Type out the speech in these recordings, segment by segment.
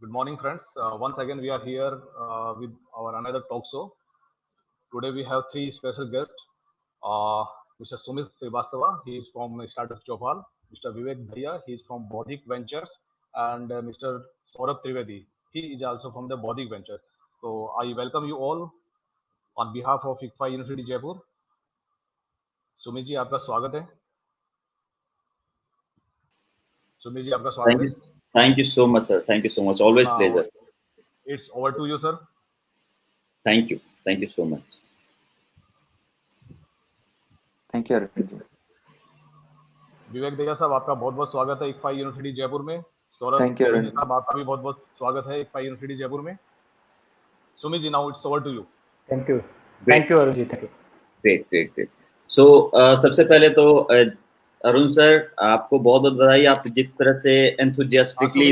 Good morning, friends. Once again, we are here with our another talk show. Today, we have three special guests. Mr. Sumit Srivastava, he is from Startup Chopal. Mr. Vivek Bhaiya, he is from Bodhik Ventures, and Mr. Saurabh Trivedi, he is also from the Bodhik Venture. So, I welcome you all on behalf of ICFA University Jaipur. Sumit ji आपका स्वागत है. सुमित जी आपका स्वागत है. Thank you so much, sir. Thank you so much. Always pleasure. It's over to you, sir. Thank you so much. Thank you. विवेक भैया साहब आपका बहुत बहुत स्वागत है ICFA यूनिवर्सिटी जयपुर में. सौरभ त्रिवेदी साहब आपका भी बहुत बहुत स्वागत है ICFA यूनिवर्सिटी जयपुर में. Sumit ji, now it's over to you. Thank you. Thank you, Arun ji. Thank you. Great. So सबसे पहले तो अरुण सर आपको बहुत बहुत बधाई. आप जिस तरह से enthusiastically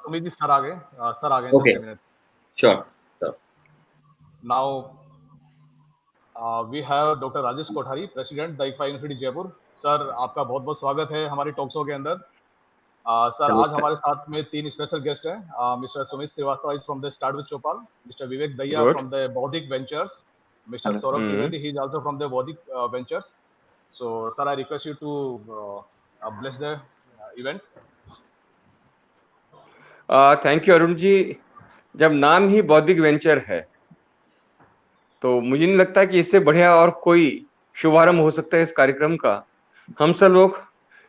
सुमित जी सर आ गए. Okay. Sure. Now we have Dr. Rajesh Kothari, President ICFA university Jaipur. Sir आपका बहुत बहुत स्वागत है हमारे टॉक शो के अंदर. सर आज हमारे साथ में तीन स्पेशल गेस्ट हैं. Mister Sumit Srivastava is from the start with Chaupal, mister Vivek Dahiya from the Bauddhik ventures, Mr. Saurabh Trivedi, he is also from the Bodhik Ventures. So, sir, I request you to bless the event. Thank you Arun ji. जब नाम ही बौद्धिक venture है तो मुझे नहीं लगता कि इससे बढ़िया और कोई शुभारंभ हो सकता है इस कार्यक्रम का. हम सब लोग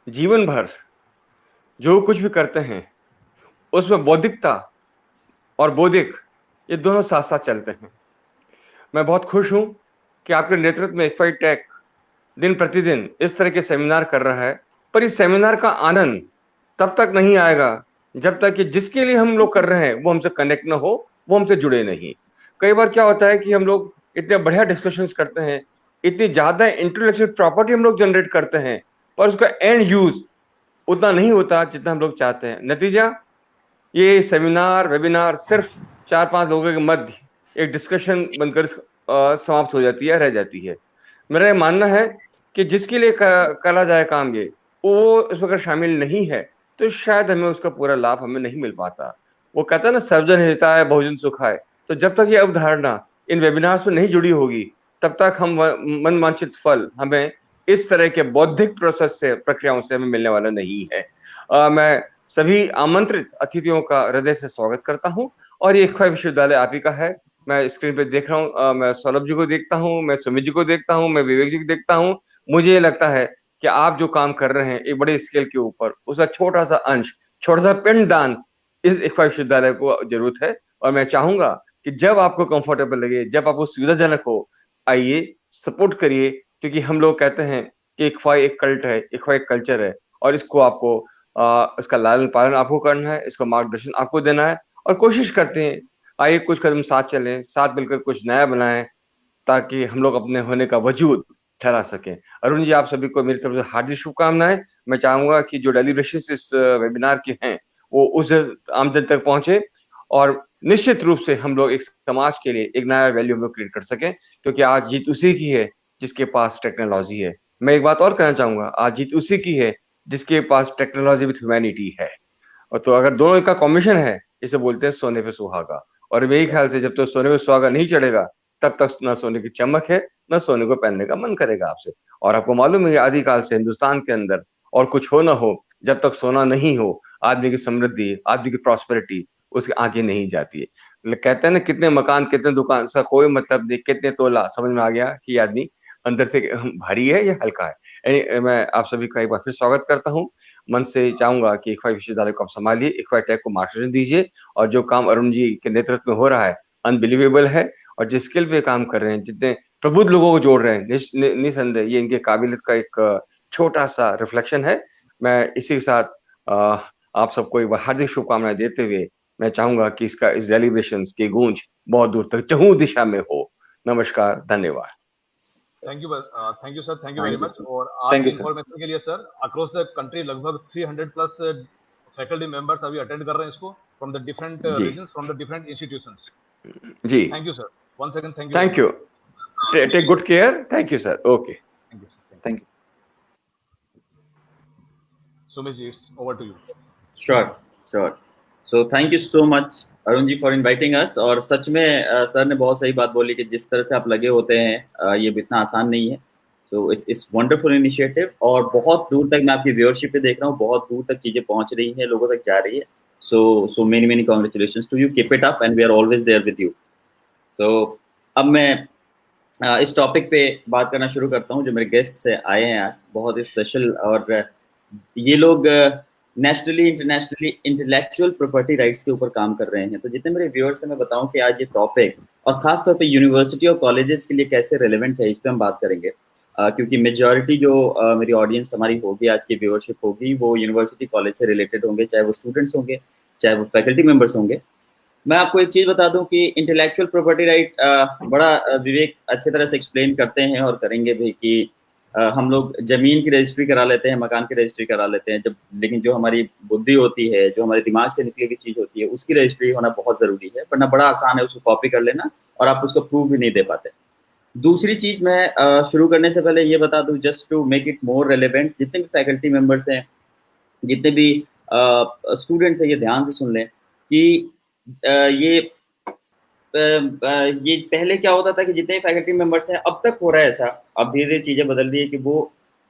जीवन भर जो कुछ भी करते हैं उसमें बौद्धिकता और बौद्धिक ये दोनों साथ साथ चलते हैं. मैं बहुत खुश हूं कि आपके नेतृत्व में ICFA टेक दिन प्रतिदिन इस तरह के सेमिनार कर रहा है. पर इस सेमिनार का आनंद तब तक नहीं आएगा जब तक कि जिसके लिए हम लोग कर रहे हैं वो हमसे कनेक्ट ना हो, वो हमसे जुड़े नहीं. कई बार क्या होता है कि हम लोग इतने बढ़िया डिस्कशंस करते हैं, इतनी ज्यादा इंटेलेक्चुअल प्रॉपर्टी हम लोग जनरेट करते हैं, पर उसका एंड यूज उतना नहीं होता जितना हम लोग चाहते हैं. नतीजा ये सेमिनार वेबिनार सिर्फ 4-5 लोगों के मध्य एक डिस्कशन बनकर समाप्त हो जाती है, रह जाती है. मेरा ये मानना है कि जिसके लिए करा जाए काम ये वो इसमें अगर शामिल नहीं है तो शायद हमें उसका पूरा लाभ हमें नहीं मिल पाता. वो कहता है ना, सर्वजन हिताय बहुजन सुखाय. तो जब तक ये अवधारणा इन वेबिनार्स में नहीं जुड़ी होगी तब तक हम मन वांछित फल हमें इस तरह के बौद्धिक प्रोसेस से प्रक्रियाओं से हमें मिलने वाला नहीं है. मैं सभी आमंत्रित अतिथियों का हृदय से स्वागत करता हूँ. और ये ICFA विश्वविद्यालय आप ही का है. मैं स्क्रीन पे देख रहा हूँ, मैं सौरभ जी को देखता हूँ, मैं सुमित जी को देखता हूँ, मैं विवेक जी को देखता हूँ. मुझे ये लगता है कि आप जो काम कर रहे हैं एक बड़े स्केल के ऊपर, उसका छोटा सा अंश, छोटा सा पिंडदान इस ICFA विश्वविद्यालय को जरूरत है. और मैं चाहूंगा कि जब आपको कंफर्टेबल लगे, जब आपको सुविधाजनक हो, आइए सपोर्ट करिए. क्योंकि हम लोग कहते हैं कि ICFA एक कल्ट है, ICFA एक कल्चर है और इसको आपको इसका लालन पालन आपको करना है, इसको मार्गदर्शन आपको देना है. और कोशिश करते हैं आइए कुछ कदम साथ चलें, साथ मिलकर कुछ नया बनाएं ताकि हम लोग अपने होने का वजूद ठहरा सकें. अरुण जी, आप सभी को मेरी तरफ से हार्दिक शुभकामनाएं. मैं चाहूंगा कि जो डेलीब्रेशन इस वेबिनार के हैं वो उस आमजन तक पहुंचे और निश्चित रूप से हम लोग एक समाज के लिए एक नया वैल्यू हम लोग क्रिएट कर सकें. क्योंकि आज जीत उसी की है जिसके पास टेक्नोलॉजी है. मैं एक बात और कहना चाहूंगा, आज जीत उसी की है जिसके पास टेक्नोलॉजी विद ह्यूमैनिटी है. और तो अगर दोनों का कॉम्बिनेशन है, इसे बोलते हैं सोने पे सुहागा. और मेरे ख्याल से जब तक सोने पे सुहागा नहीं चढ़ेगा तब तक न सोने की चमक है, न सोने को पहनने का मन करेगा आपसे. और आपको मालूम है आदिकाल से हिंदुस्तान के अंदर और कुछ हो ना हो, जब तक सोना नहीं हो आदमी की समृद्धि, आदमी की प्रॉस्पेरिटी उसके आगे नहीं जाती है. कहते हैं ना, कितने मकान कितने दुकान सा कोई मतलब नहीं, कितने तोला, समझ में आ गया कि आदमी अंदर से भारी है या हल्का है. मैं आप सभी का एक बार फिर स्वागत करता हूँ. मन से चाहूंगा कि ICFA विश्वविद्यालय को आप संभालिए, ICFA टेक को मार्गदर्शन दीजिए. और जो काम अरुण जी के नेतृत्व में हो रहा है अनबिलीवेबल है. और जिस स्किल पे काम कर रहे हैं, जितने प्रबुद्ध लोगों को जोड़ रहे हैं, निसंदेह ये इनके काबिलियत का एक छोटा सा रिफ्लेक्शन है. मैं इसी के साथ आप सबको एक बार हार्दिक शुभकामनाएं देते हुए मैं चाहूंगा कि इसका इस सेलिब्रेशन की गूंज बहुत दूर तक चहुं दिशा में हो. नमस्कार, धन्यवाद. Thank you sir, thank you very much. और आज इन्फॉर्मेशन के लिए सर, अक्रॉस द कंट्री लगभग 300 प्लस फैकल्टी मेंबर्स अभी अटेंड कर रहे हैं इसको from the different regions, from the different institutions. जी, thank you sir, once again thank you. Thank you. Take good care. Thank you sir. Okay, thank you sir. Thank you. Sumit ji, it's over to you. Sure. So thank you so much Arun ji for inviting us. और सच में sir ने बहुत सही बात बोली कि जिस तरह से आप लगे होते हैं ये भी इतना आसान नहीं है। सो इट्स वंडरफुल इनिशिएटिव, और बहुत दूर तक मैं आपकी व्यूअरशिप पे देख रहा हूँ, बहुत दूर तक चीजें पहुंच रही हैं, लोगों तक जा रही है। So many many congratulation to you, keep it up and we are always there with you. So अब मैं इस टॉपिक पे बात करना शुरू करता हूँ। जो मेरे गेस्ट से आए हैं आज, बहुत ही स्पेशल, और ये लोग nationally internationally intellectual property rights के ऊपर काम कर रहे हैं। तो जितने मेरे व्यूअर्स हैं, मैं बताऊं कि आज ये टॉपिक, और खास तौर पे यूनिवर्सिटी और कॉलेजेस के लिए कैसे रेलेवेंट है, इस पे हम बात करेंगे। क्योंकि मेजॉरिटी जो मेरी ऑडियंस हमारी होगी, आज की व्यूअरशिप होगी, वो यूनिवर्सिटी कॉलेज से रिलेटेड होंगे, चाहे वो स्टूडेंट्स होंगे, चाहे वो फैकल्टी मेंबर्स होंगे। मैं आपको एक चीज बता दूं कि इंटेलेक्चुअल प्रॉपर्टी राइट बड़ा विवेक अच्छी तरह से एक्सप्लेन करते हैं और करेंगे भी कि हम लोग जमीन की रजिस्ट्री करा लेते हैं, मकान की रजिस्ट्री करा लेते हैं, जब लेकिन जो हमारी बुद्धि होती है, जो हमारे दिमाग से निकली हुई चीज होती है, उसकी रजिस्ट्री होना बहुत जरूरी है। वरना बड़ा आसान है उसको कॉपी कर लेना, और आप उसको प्रूव भी नहीं दे पाते। दूसरी चीज, मैं शुरू करने से पहले ये बता दूं, just to make it more relevant, जितने भी फैकल्टी मेंबर्स हैं, जितने भी स्टूडेंट्स हैं, ये ध्यान से सुन लें कि ये पहले क्या होता था कि जितने फैकल्टी मेंबर्स हैं, अब तक हो रहा है ऐसा, अब धीरे धीरे चीजें बदल रही है कि वो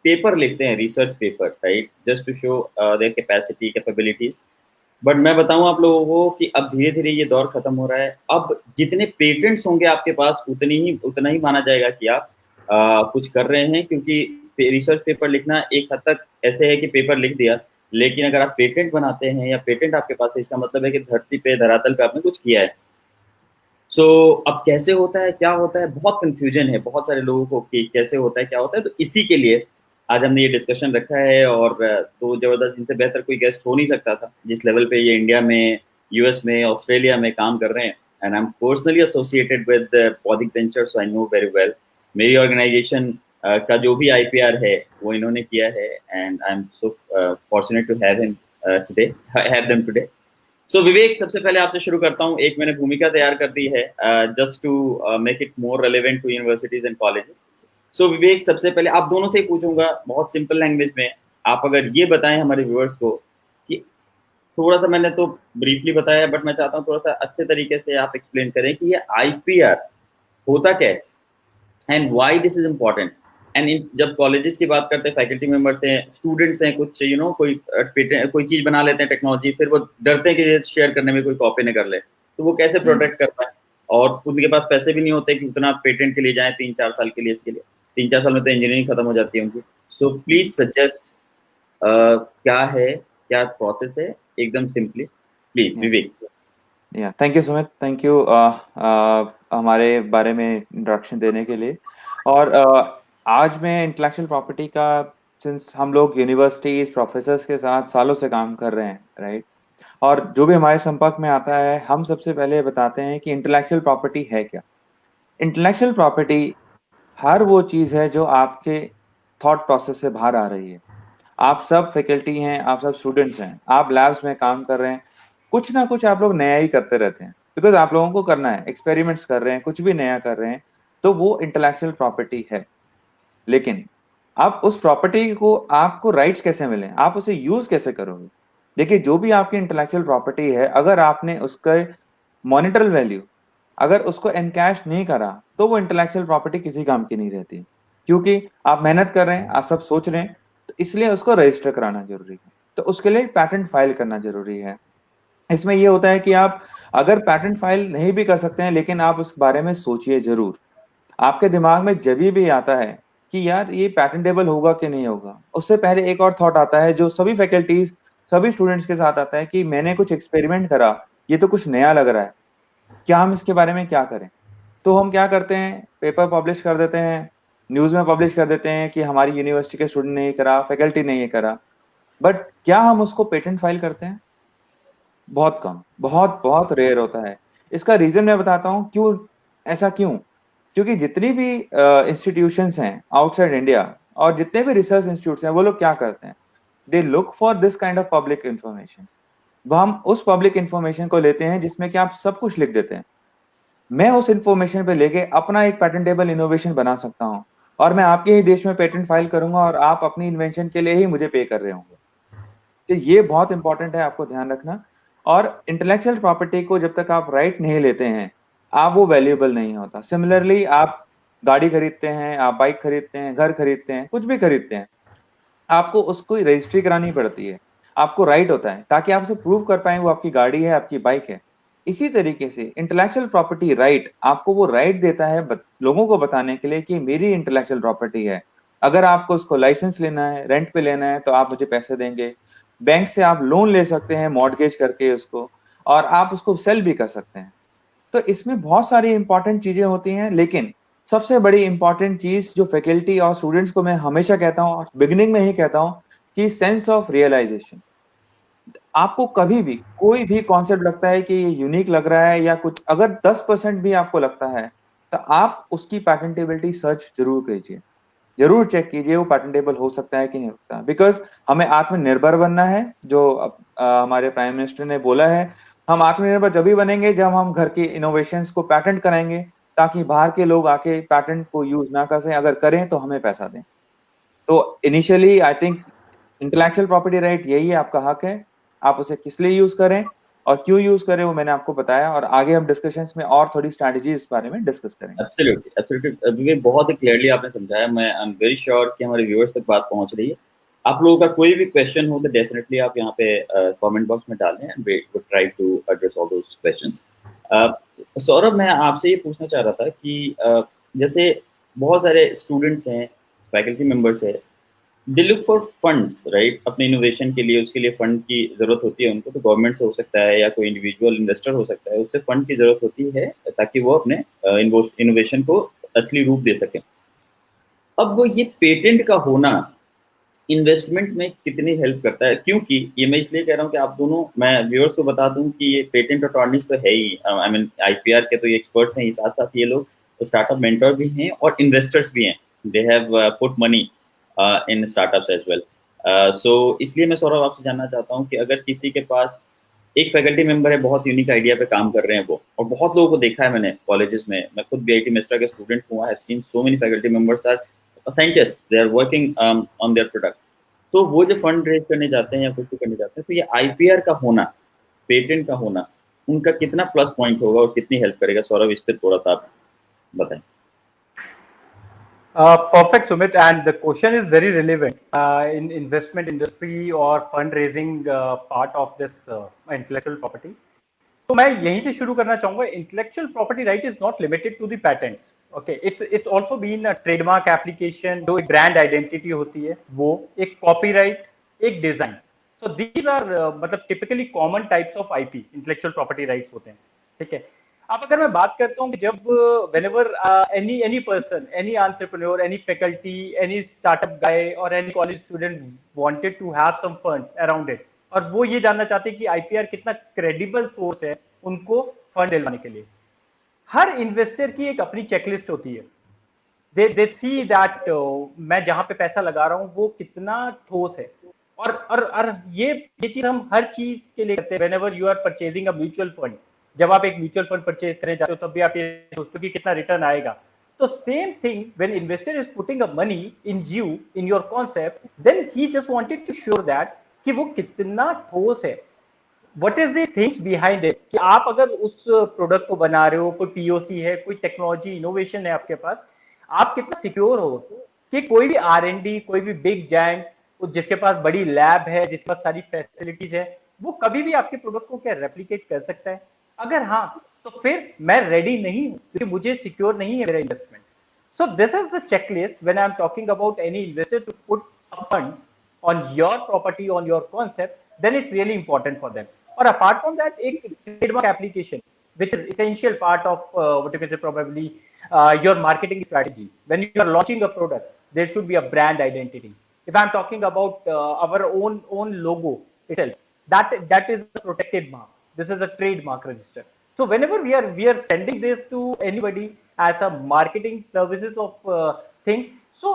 पेपर लिखते हैं, research paper, right, just to show their capacity capabilities. But मैं बताऊं आप लोगों को कि अब धीरे धीरे ये दौर खत्म हो रहा है। अब जितने पेटेंट्स होंगे आपके पास, उतना ही माना जाएगा कि आप कुछ कर रहे हैं, क्योंकि रिसर्च पेपर लिखना एक हद तक ऐसे है कि पेपर लिख दिया, लेकिन अगर आप पेटेंट बनाते हैं या पेटेंट आपके पास है, इसका मतलब है कि धरती पे, धरातल पे आपने कुछ किया है। सो अब कैसे होता है, क्या होता है, बहुत कंफ्यूजन है बहुत सारे लोगों को कि कैसे होता है, क्या होता है। तो इसी के लिए आज हमने ये डिस्कशन रखा है, और तो जबरदस्त, इनसे बेहतर कोई गेस्ट हो नहीं सकता था, जिस लेवल पे ये इंडिया में, यूएस में, ऑस्ट्रेलिया में काम कर रहे हैं। And I am personally associated with Baudhik ventures, so I know very well. मेरी ऑर्गेनाइजेशन का जो भी आईपीआर है वो इन्होंने किया है, and I am so fortunate to have him today, have them today. So Vivek, सबसे पहले आपसे शुरू करता हूँ। एक मैंने भूमिका तैयार कर दी है, just to make it more relevant to universities and colleges. So Vivek, सबसे पहले आप दोनों से ही पूछूंगा, बहुत सिंपल लैंग्वेज में। आप अगर ये बताएं हमारे व्यूअर्स को कि, थोड़ा सा मैंने तो ब्रीफली बताया, बट मैं चाहता हूँ थोड़ा सा अच्छे तरीके से आप एक्सप्लेन करें कि ये आईपीआर होता क्या है, and why this is important. And जब कॉलेजेस की बात करते हैं, फैकल्टी मेंबर्स हैं, स्टूडेंट्स हैं, कुछ कोई चीज बना लेते हैं टेक्नोलॉजी, फिर वो डरते हैं कि शेयर करने में कोई कॉपी न कर ले, तो वो कैसे प्रोटेक्ट करता है। और उनके पास पैसे भी नहीं होते कि उतना पेटेंट के लिए जाए 3-4 साल के लिए, इसके लिए 3-4 साल में तो इंजीनियरिंग खत्म हो जाती है उनकी। सो प्लीज सजेस्ट क्या है, क्या प्रोसेस है, एकदम simply please Vivek. Thank you Sumit, thank you हमारे बारे में इंट्रोडक्शन देने के लिए। और आज मैं इंटेलेक्चुअल प्रॉपर्टी का, सिंस हम लोग यूनिवर्सिटीज प्रोफेसर्स के साथ सालों से काम कर रहे हैं, राइट, और जो भी हमारे संपर्क में आता है, हम सबसे पहले बताते हैं कि इंटेलेक्चुअल प्रॉपर्टी है क्या। इंटेलेक्चुअल प्रॉपर्टी हर वो चीज़ है जो आपके थॉट प्रोसेस से बाहर आ रही है। आप सब फैकल्टी हैं, आप सब स्टूडेंट्स हैं, आप लैब्स में काम कर रहे हैं, कुछ ना कुछ आप लोग नया ही करते रहते हैं, बिकॉज आप लोगों को करना है, एक्सपेरिमेंट्स कर रहे हैं, कुछ भी नया कर रहे हैं, तो वो इंटेलेक्चुअल प्रॉपर्टी है। लेकिन आप उस प्रॉपर्टी को, आपको राइट्स कैसे मिले, आप उसे यूज कैसे करोगे। देखिए, जो भी आपकी इंटेलेक्चुअल प्रॉपर्टी है, अगर आपने उसका मॉनिटरल वैल्यू, अगर उसको एनकैश नहीं करा, तो वो इंटेलेक्चुअल प्रॉपर्टी किसी काम की नहीं रहती, क्योंकि आप मेहनत कर रहे हैं, आप सब सोच रहे हैं, तो इसलिए उसको रजिस्टर कराना जरूरी है। तो उसके लिए पैटेंट फाइल करना जरूरी है। इसमें ये होता है कि आप अगर पैटेंट फाइल नहीं भी कर सकते हैं, लेकिन आप उस बारे में सोचिए जरूर। आपके दिमाग में जब भी आता है कि यार ये पैटेंटेबल होगा कि नहीं होगा, उससे पहले एक और थॉट आता है जो सभी फैकल्टीज, सभी स्टूडेंट्स के साथ आता है कि मैंने कुछ एक्सपेरिमेंट करा, ये तो कुछ नया लग रहा है, क्या हम इसके बारे में क्या करें। तो हम क्या करते हैं, पेपर पब्लिश कर देते हैं, न्यूज में पब्लिश कर देते हैं कि हमारी यूनिवर्सिटी के स्टूडेंट ने ये करा, फैकल्टी ने ये करा, बट क्या हम उसको पेटेंट फाइल करते हैं? बहुत कम, बहुत बहुत रेयर होता है। इसका रीजन मैं बताता हूँ क्यों, ऐसा क्यों। क्योंकि जितनी भी इंस्टीट्यूशंस हैं आउटसाइड इंडिया, और जितने भी रिसर्च इंस्टीट्यूट्स हैं, वो लोग क्या करते हैं, they look for this kind of public information. वो हम उस पब्लिक इंफॉर्मेशन को लेते हैं जिसमें कि आप सब कुछ लिख देते हैं। मैं उस इंफॉर्मेशन पे लेके अपना एक पैटेंटेबल इनोवेशन बना सकता हूँ, और मैं आपके ही देश में पेटेंट फाइल करूंगा, और आप अपनी इन्वेंशन के लिए ही मुझे पे कर रहे होंगे। तो ये बहुत इंपॉर्टेंट है, आपको ध्यान रखना। और इंटेलेक्चुअल प्रॉपर्टी को जब तक आप राइट नहीं लेते हैं आप वो वैल्यूएबल नहीं होता। सिमिलरली आप गाड़ी खरीदते हैं, आप बाइक खरीदते हैं, घर खरीदते हैं, कुछ भी खरीदते हैं, आपको उसको रजिस्ट्री करानी पड़ती है, आपको राइट होता है ताकि आप उसे प्रूव कर पाए वो आपकी गाड़ी है, आपकी बाइक है। इसी तरीके से इंटेलेक्चुअल प्रॉपर्टी राइट आपको वो राइट देता है लोगों को बताने के लिए कि मेरी इंटेलेक्चुअल प्रॉपर्टी है। अगर आपको उसको लाइसेंस लेना है, रेंट पे लेना है, तो आप मुझे पैसे देंगे। बैंक से आप लोन ले सकते हैं मॉर्गेज करके उसको, और आप उसको सेल भी कर सकते हैं। तो इसमें बहुत सारी इंपॉर्टेंट चीजें होती हैं, लेकिन सबसे बड़ी इंपॉर्टेंट चीज जो फैकल्टी और स्टूडेंट्स को मैं हमेशा कहता हूं और बिगिनिंग में ही कहता हूं कि सेंस ऑफ रियलाइजेशन। आपको कभी भी कोई भी कॉन्सेप्ट लगता है कि ये यूनिक लग रहा है या कुछ, अगर 10% भी आपको लगता है तो आप उसकी पैटेंटेबिलिटी सर्च जरूर कीजिए, जरूर चेक कीजिए वो पैटेंटेबल हो सकता है कि नहीं होता। बिकॉज हमें आत्मनिर्भर बनना है, जो हमारे प्राइम मिनिस्टर ने बोला है। हम आत्मनिर्भर जब भी बनेंगे जब हम घर के इनोवेशंस को पैटेंट कराएंगे, ताकि बाहर के लोग आके पैटेंट को यूज ना कर सकें, अगर करें तो हमें पैसा दें। तो initially I think intellectual property right यही है, आपका हक है। आप उसे किस लिए यूज करें और क्यों यूज करें वो मैंने आपको बताया, और आगे हम डिस्कशंस में और थोड़ी स्ट्रैटेजी इस बारे में डिस्कस करेंगे। एब्सोल्युटली एब्सोल्युटली विवेक, बहुत ही क्लियरली आपने समझाया। मैं आई एम वेरी श्योर कि हमारे व्यूअर्स तक बात पहुंच रही है। आप लोगों का कोई भी क्वेश्चन हो तो डेफिनेटली आप यहाँ पे कमेंट बॉक्स में डालें and we will try to address all those questions. Saurabh, मैं आपसे ये पूछना चाह रहा था कि जैसे बहुत सारे स्टूडेंट्स हैं, फैकल्टी मेंबर्स हैं, they look for funds, right? अपने इनोवेशन के लिए, उसके लिए फंड की जरूरत होती है उनको। तो गवर्नमेंट से हो सकता है या कोई इंडिविजुअल इन्वेस्टर हो सकता है, उससे फंड की जरूरत होती है ताकि वो अपने इनोवेशन को असली रूप दे सके। अब वो ये पेटेंट का होना इन्वेस्टमेंट में कितनी हेल्प करता है? क्योंकि ये मैं इसलिए कह रहा हूँ कि आप दोनों, मैं व्यूअर्स को बता दूं कि ये पेटेंट अटॉर्नीज तो है ही, आई मीन आईपीआर के तो ये एक्सपर्ट्स हैं ही, साथ साथ ये लोग स्टार्टअप मेंटर भी हैं और इन्वेस्टर्स भी हैं। They have put money in startups as well. So इसलिए मैं सौरभ आपसे जानना चाहता हूँ कि अगर किसी के पास एक फैकल्टी मेंबर है, बहुत यूनिक आइडिया पे काम कर रहे हैं वो, और बहुत लोगों को देखा है मैंने कॉलेजेस में, मैं खुद बीआईटी मेसरा के स्टूडेंट हूँ, I have seen so many faculty members are scientist, they are working on their product. तो वो जो फंड रेज करने जाते हैं या कुछ भी करने जाते हैं, तो ये आईपीआर का होना, पेटेंट का होना, उनका कितना प्लस पॉइंट होगा और कितनी हेल्प करेगा? सौरभ, इस पर थोड़ा सा आप बताएं। Perfect, Sumit, and the question is very relevant in investment industry or fundraising part of this intellectual property. तो मैं यहीं से शुरू करना चाहूंगा। Intellectual property right is not limited to the patents, okay, it's also been a trademark application, जो एक brand identity होती है, वो एक कॉपीराइट, एक डिजाइन। सो दीज आर मतलब typically common types of IP intellectual property rights होते हैं, ठीक है। अब अगर मैं बात करता हूँ कि जब whenever any person, any entrepreneur, any faculty, any startup guy or any college student wanted to have some funds around it, और वो ये जानना चाहते हैं कि आईपीआर कितना क्रेडिबल सोर्स है उनको फंड दिलवाने के लिए। हर इन्वेस्टर की एक अपनी चेकलिस्ट होती है। दे सी दैट मैं जहां पे पैसा लगा रहा हूँ वो कितना ठोस है, और ये चीज हम हर चीज के लिए करते हैं। Whenever you are purchasing a mutual fund, जब आप एक म्यूचुअल फंड परचेज करने जाते हो तब भी आप ये सोचते हो कि कितना रिटर्न आएगा। तो same thing when investor is putting a money in you, in your concept, then he just wanted to sure that कि वो कितना ठोस है, what is the things behind it, कि आप अगर उस प्रोडक्ट को बना रहे हो, कोई पीओसी है, कोई टेक्नोलॉजी इनोवेशन है आपके पास, आप कितना सिक्योर हो कि कोई भी आर&डी, कोई भी बिग जायंट जिसके पास बड़ी लैब है, जिसके पास सारी फैसिलिटीज है, वो कभी भी आपके प्रोडक्ट को क्या रेप्लिकेट कर सकता है? अगर हाँ, तो फिर मैं रेडी नहीं हूं, क्योंकि मुझे सिक्योर नहीं है मेरा investment. So this is the checklist when I am talking about any investor to put a fund on your property, on your concept, then it's really important for them. Or apart from that, a trademark application, which is essential part of what you can say probably your marketing strategy. When you are launching a product, there should be a brand identity. If I'm talking about our own logo itself, that is a protected mark. This is a trademark register. So whenever we are sending this to anybody as a marketing services of thing, so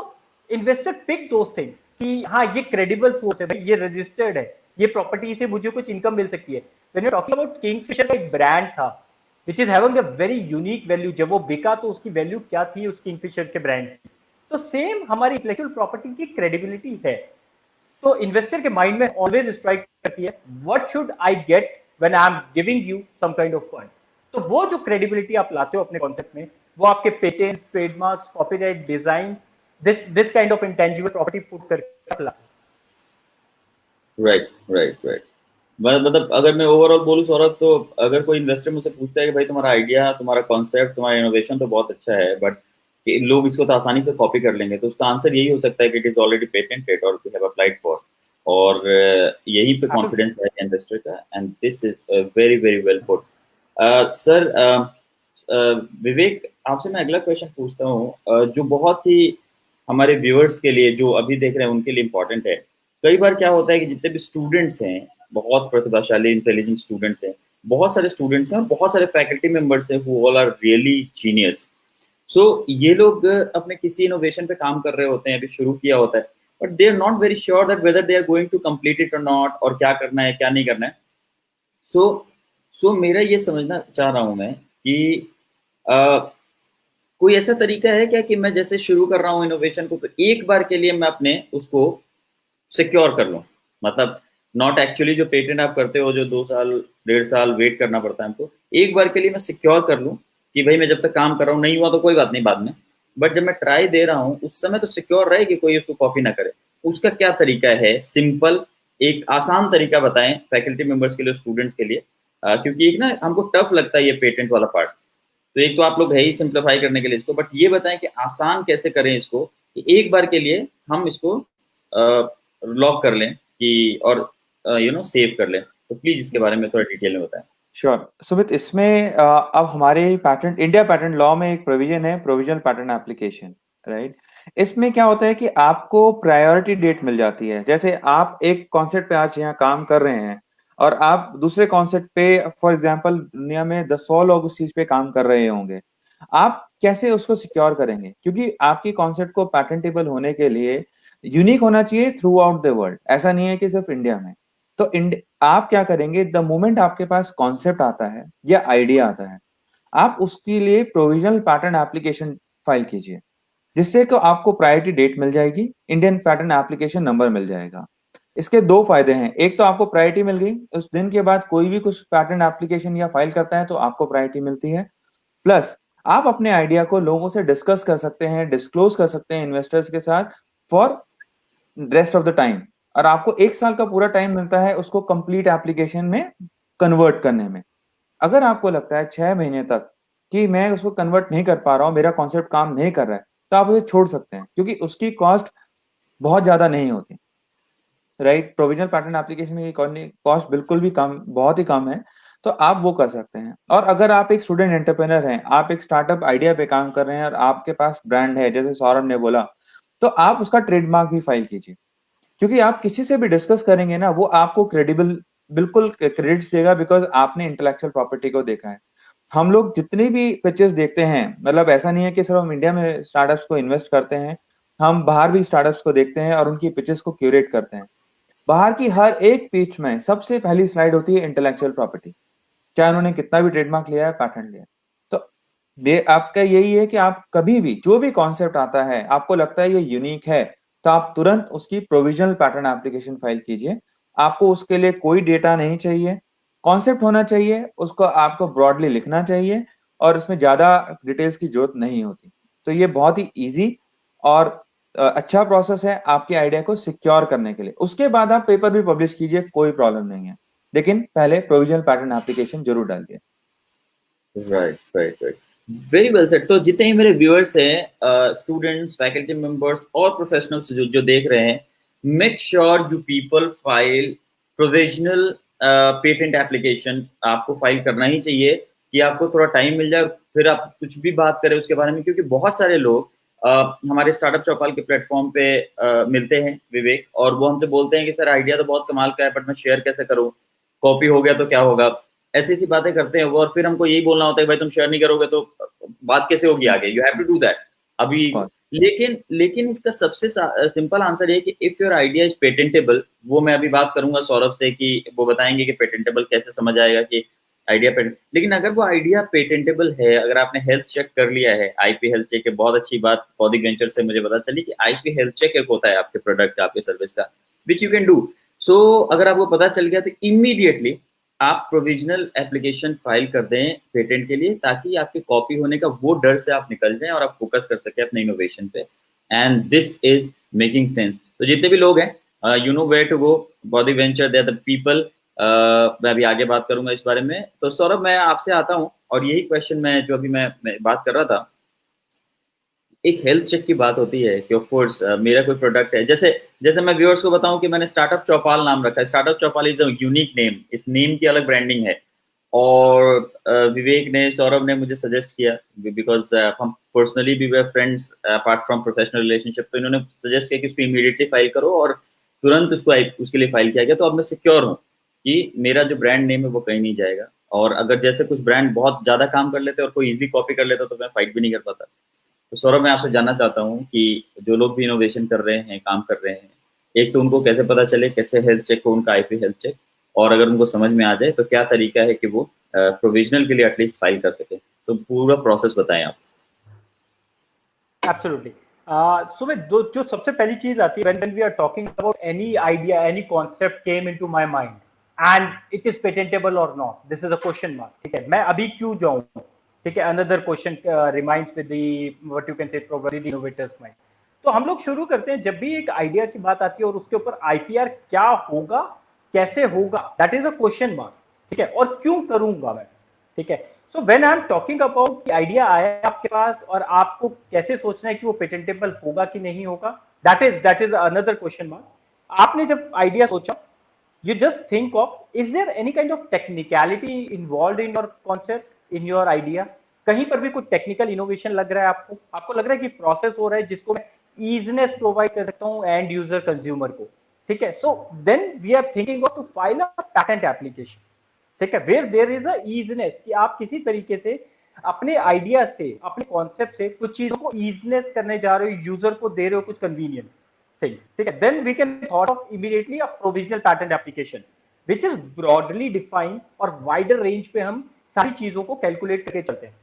investor pick those things कि हाँ ये credible source है, ये registered है, ये property से मुझे कुछ इनकम मिल सकती है। When you talking about Kingfisher का एक ब्रांड था which is having a very unique value, जब वो बिका तो उसकी वैल्यू क्या थी उस किंगफिशर के ब्रांड की। तो सेम हमारी इंटेलेक्चुअल प्रॉपर्टी की क्रेडिबिलिटी है। तो इन्वेस्टर के माइंड में ऑलवेज स्ट्राइक करती है what should I get when I am giving you some kind of fund. तो वो जो क्रेडिबिलिटी आप लाते हो अपने कॉन्सेप्ट में, वो आपके patent, trademarks, copyright, design, this kind of intangible property put करके आप लाते हो। राइट। मतलब अगर मैं ओवरऑल बोलूँ सौरभ, तो अगर कोई इन्वेस्टर मुझसे पूछता है कि भाई तुम्हारा आइडिया, तुम्हारा कॉन्सेप्ट, तुम्हारा इनोवेशन तो बहुत अच्छा है, बट लोग इसको तो आसानी से कॉपी कर लेंगे, तो उसका आंसर यही हो सकता है कि इट इज ऑलरेडी पेटेंटेड और वी हैव अप्लाइड फॉर, और यही पे कॉन्फिडेंस है इन्वेस्टर का, and this is very very well put. Sir Vivek, आपसे मैं अगला क्वेश्चन पूछता हूँ, जो बहुत ही हमारे व्यूअर्स के लिए, जो अभी देख रहे हैं उनके लिए इम्पोर्टेंट है। कई बार क्या होता है कि जितने भी स्टूडेंट्स हैं, बहुत प्रतिभाशाली इंटेलिजेंट स्टूडेंट्स हैं, बहुत सारे स्टूडेंट्स हैं और बहुत सारे फैकल्टी मेंबर्स हैं who all are really genius. So ये लोग अपने किसी इनोवेशन पे काम कर रहे होते हैं, अभी शुरू किया होता है, but they are not very sure that whether they are going to complete it और नॉट, और क्या करना है क्या नहीं करना है। सो मेरा ये समझना चाह रहा हूँ मैं कि कोई ऐसा तरीका है क्या कि मैं जैसे शुरू कर रहा हूँ इनोवेशन को, तो एक बार के लिए मैं अपने उसको सिक्योर कर लूँ, मतलब नॉट एक्चुअली जो पेटेंट आप करते हो जो 2 साल 1.5 साल वेट करना पड़ता है हमको, एक बार के लिए मैं सिक्योर कर लूँ कि भाई मैं जब तक काम कर रहा हूँ, नहीं हुआ तो कोई बात नहीं बाद में, बट जब मैं ट्राई दे रहा हूँ उस समय तो सिक्योर रहे कि कोई उसको कॉपी ना करे। उसका क्या तरीका है? सिंपल एक आसान तरीका बताएं फैकल्टी मेंबर्स के लिए, स्टूडेंट्स के लिए, क्योंकि एक ना हमको टफ लगता है ये पेटेंट वाला पार्ट, तो एक तो आप लोग है ही सिंप्लीफाई करने के लिए इसको, बट ये बताएं कि आसान कैसे करें इसको कि एक बार के लिए हम इसको लॉक कर लें कि और सेव कर लें। तो प्लीज इसके बारे में थोड़ा डिटेल में बताएं। श्योर सुमित, इसमें अब हमारे पैटेंट, इंडिया पैटेंट लॉ में एक प्रोविजन है, प्रोविजनल पैटेंट एप्लीकेशन, राइट। इसमें क्या होता है कि आपको प्रायोरिटी डेट मिल जाती है। जैसे आप एक कॉन्सेप्ट पे आज यहाँ काम कर रहे हैं और आप दूसरे कॉन्सेप्ट पे, फॉर एग्जांपल दुनिया में 100 लोग उस चीज पे काम कर रहे होंगे, आप कैसे उसको सिक्योर करेंगे? क्योंकि आपकी कॉन्सेप्ट को पैटेंटेबल होने के लिए यूनिक होना चाहिए थ्रू आउट द वर्ल्ड, ऐसा नहीं है कि सिर्फ इंडिया में। तो आप क्या करेंगे, द मोमेंट आपके पास कॉन्सेप्ट आता है या आइडिया आता है, आप उसके लिए प्रोविजनल पैटर्न एप्लीकेशन फाइल कीजिए, जिससे कि आपको प्रायोरिटी डेट मिल जाएगी, इंडियन पैटर्न एप्लीकेशन नंबर मिल जाएगा। इसके 2 फायदे हैं। एक तो आपको प्रायोरिटी मिल गई, उस दिन के बाद कोई भी कुछ पैटर्न एप्लीकेशन या फाइल करता है तो आपको प्रायोरिटी मिलती है। प्लस आप अपने आइडिया को लोगों से डिस्कस कर सकते हैं, डिस्क्लोज कर सकते हैं इन्वेस्टर्स के साथ for rest of the time, और आपको 1 साल का पूरा टाइम मिलता है उसको कंप्लीट एप्लीकेशन में कन्वर्ट करने में। अगर आपको लगता है 6 महीने तक कि मैं उसको कन्वर्ट नहीं कर पा रहा हूं, मेरा कॉन्सेप्ट काम नहीं कर रहा है, तो आप उसे छोड़ सकते हैं, क्योंकि उसकी कॉस्ट बहुत ज्यादा नहीं होती, राइट। प्रोविजनल पैटर्न एप्लीकेशन की कॉस्ट बिल्कुल भी कम, बहुत ही कम है, तो आप वो कर सकते हैं। और अगर आप एक स्टूडेंट एंटरप्रेन्योर हैं, आप एक स्टार्टअप आइडिया पे काम कर रहे हैं और आपके पास ब्रांड है, जैसे सौरभ ने बोला, तो आप उसका ट्रेडमार्क भी फाइल कीजिए, क्योंकि आप किसी से भी डिस्कस करेंगे ना, वो आपको क्रेडिबल बिल्कुल क्रेडिट्स देगा, बिकॉज आपने इंटेलेक्चुअल प्रॉपर्टी को देखा है। हम लोग जितनी भी पिचेस देखते हैं, मतलब ऐसा नहीं है कि सिर्फ हम इंडिया में स्टार्टअप्स को इन्वेस्ट करते हैं, हम बाहर भी स्टार्टअप्स को देखते हैं और उनकी पिचेस को क्यूरेट करते हैं। बाहर की हर एक पिच में सबसे पहली स्लाइड होती है इंटेलेक्चुअल प्रॉपर्टी, चाहे उन्होंने कितना भी ट्रेडमार्क लिया है, पैटेंट लिया है। तो ये आपका यही है कि आप कभी भी जो भी कॉन्सेप्ट आता है, आपको लगता है ये यूनिक है, तो आप तुरंत उसकी प्रोविजनल पैटर्न एप्लीकेशन फाइल कीजिए। आपको उसके लिए कोई डेटा नहीं चाहिए, कॉन्सेप्ट होना चाहिए, उसको आपको ब्रॉडली लिखना चाहिए और इसमें ज्यादा डिटेल्स की जरूरत नहीं होती। तो ये बहुत ही इजी और अच्छा प्रोसेस है आपके आइडिया को सिक्योर करने के लिए। उसके बाद आप पेपर भी पब्लिश कीजिए, कोई प्रॉब्लम नहीं है, लेकिन पहले प्रोविजनल पैटर्न एप्लीकेशन जरूर डालिए। Right, very well said. तो जितने ही मेरे व्यूअर्स हैं, स्टूडेंट्स, फैकल्टी मेंबर्स और प्रोफेशनल्स जो देख रहे हैं, make sure you people file provisional patent application. आपको फाइल करना ही चाहिए कि आपको थोड़ा टाइम मिल जाए और फिर आप कुछ भी बात करें उसके बारे में, क्योंकि बहुत सारे लोग हमारे स्टार्टअप चौपाल के प्लेटफॉर्म पे मिलते हैं विवेक, और वो हमसे बोलते हैं कि सर आइडिया तो बहुत कमाल का है, बट मैं शेयर कैसे करूँ, कॉपी हो गया तो क्या होगा, ऐसी ऐसी बातें करते हैं वो, और फिर हमको यही बोलना होता है भाई तुम शेयर नहीं करोगे तो बात कैसे होगी आगे, you have to do that अभी। लेकिन इसका सबसे सिंपल आंसर ये कि if your idea is patentable, वो मैं अभी बात करूंगा सौरभ से कि वो बताएंगे कि पेटेंटेबल कैसे समझ आएगा कि आइडिया पेटेंट। लेकिन अगर वो आइडिया पेटेंटेबल है, अगर आपने हेल्थ चेक कर लिया है, आईपी हेल्थ चेक है, बहुत अच्छी बात बौद्धिक वेंचर से मुझे पता चली कि आईपी हेल्थ चेक एक होता है आपके प्रोडक्ट का, आपके सर्विस का, विच यू कैन डू। सो अगर आपको पता चल गया तो इमीडिएटली आप प्रोविजनल एप्लीकेशन फाइल कर दें पेटेंट के लिए, ताकि आपकी कॉपी होने का वो डर से आप निकल जाएं और आप फोकस कर सकें अपने इनोवेशन पे। And this is making sense. तो जितने भी लोग हैं, you know where to go, Baudhik venture, they are the people. मैं अभी आगे बात करूंगा इस बारे में। तो सौरभ, मैं आपसे आता हूँ, और यही क्वेश्चन मैं जो अभी मैं बात कर रहा था, एक हेल्थ चेक की बात होती है कि ऑफ कोर्स मेरा कोई प्रोडक्ट है, जैसे जैसे मैं व्यूअर्स को बताऊं कि मैंने स्टार्टअप चौपाल नाम रखा है। Startup Chaupal is a unique name, इस नेम की अलग ब्रांडिंग है। और विवेक ने, सौरभ ने मुझे सजेस्ट किया, बिकॉज हम पर्सनली भी we friends apart from professional relationship, तो इन्होंने सजेस्ट किया कि उसको इमीडिएटली फाइल करो, और तुरंत उसके लिए फाइल किया गया। तो अब मैं सिक्योर हूँ कि मेरा जो ब्रांड नेम है वो कहीं नहीं जाएगा। और अगर जैसे कुछ ब्रांड बहुत ज़्यादा काम कर लेते और कोई इजीली कॉपी कर लेता तो मैं फाइट भी नहीं कर पाता। तो सौरभ, मैं आपसे जानना चाहता हूँ कि जो लोग भी इनोवेशन कर रहे हैं, काम कर रहे हैं, एक तो उनको कैसे पता चले कैसे हेल्थ चेक हो उनका, आईपी हेल्थ चेक, और अगर उनको समझ में आ जाए तो क्या तरीका है कि वो प्रोविजनल के लिए एटलीस्ट फाइल कर सके। तो पूरा प्रोसेस बताएं आप। एब्सोल्युटली। सुमित, जो सबसे पहली चीज आती है when we are talking about any idea, any concept came into my mind and it is patentable और not, this is a question mark. ठीक है, मैं अभी क्यों जाऊं? ठीक है, another question reminds with the what you can say probably the innovators mind. तो हम लोग शुरू करते हैं, जब भी एक आइडिया की बात आती है और उसके ऊपर आईपीआर क्या होगा, कैसे होगा, that is a question mark. ठीक है, और क्यों करूंगा मैं? ठीक है, so when I am talking about कि आइडिया आया आपके पास और आपको कैसे सोचना है कि वो पेटेंटेबल होगा कि नहीं होगा, that is another question mark. आपने जब आइडिया सोचा, you just think of, is there any kind of technicality involved in your concept, in your idea? कहीं पर भी कोई टेक्निकल इनोवेशन लग रहा है आपको? आपको लग रहा है कि प्रोसेस हो रहा है जिसको मैं ईजीनेस प्रोवाइड कर सकता हूँ एंड यूजर कंज्यूमर को। ठीक है, so then we are thinking of to file a patent application. ठीक है, where there is a easiness, कि आप किसी तरीके से अपने आइडिया से, अपने कॉन्सेप्ट से कुछ चीजों को ईजीनेस करने जा रहे हो, यूजर को दे रहे हो कुछ convenient things. Then we can thought of immediately a provisional patent application, which is broadly defined और wider range पे हम सारी चीजों को कैलकुलेट करके चलते हैं।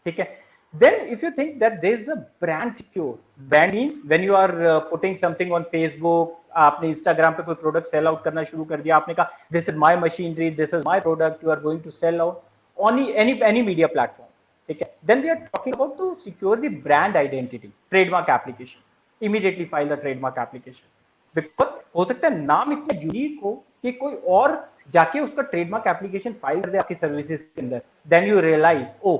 ठीक है, then if you think that there is a brand secure, brand means when you are putting something on Facebook, आपने Instagram पे कोई प्रोडक्ट सेल आउट करना शुरू कर दिया, आपने कहा this is my machinery, this is my product, you are going to sell out on any media platform. ठीक है, then we are talking about to secure the brand identity, trademark application. Immediately file the trademark application, because हो सकता है नाम इतना unique हो कि कोई और जाके उसका ट्रेडमार्क एप्लीकेशन फाइल कर दे आपकी सर्विसेज के अंदर। देन यू रियलाइज, ओ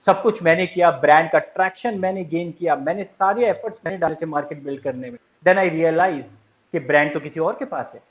सब कुछ मैंने किया, ब्रांड का ट्रैक्शन मैंने गेन किया, मैंने सारे एफर्ट्स मैंने डाले थे मार्केट बिल्ड करने में, देन आई रियलाइज कि ब्रांड तो किसी और के पास है।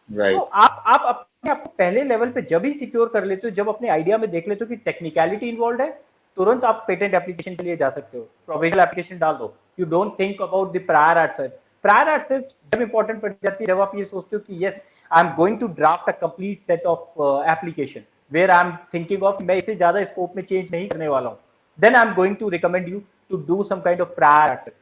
Right. तो आप अपने आप को पहले लेवल पे जब ही सिक्योर कर लेते हो, जब अपने आइडिया में देख लेते हो कि टेक्निकलिटी इन्वॉल्व है, तुरंत आप पेटेंट एप्लीकेशन के लिए जा सकते हो, प्रोविजनल एप्लीकेशन डाल दो। You don't think about the prior art search. Prior art search जब इंपॉर्टेंट पड़ जाती है, जब आप ये सोचते हो कि yes I am going to draft a complete set of application where I am thinking of मैं इसे ज्यादा स्कोप में चेंज नहीं करने वाला हूँ, then I am going to recommend you to do some kind of prior art search,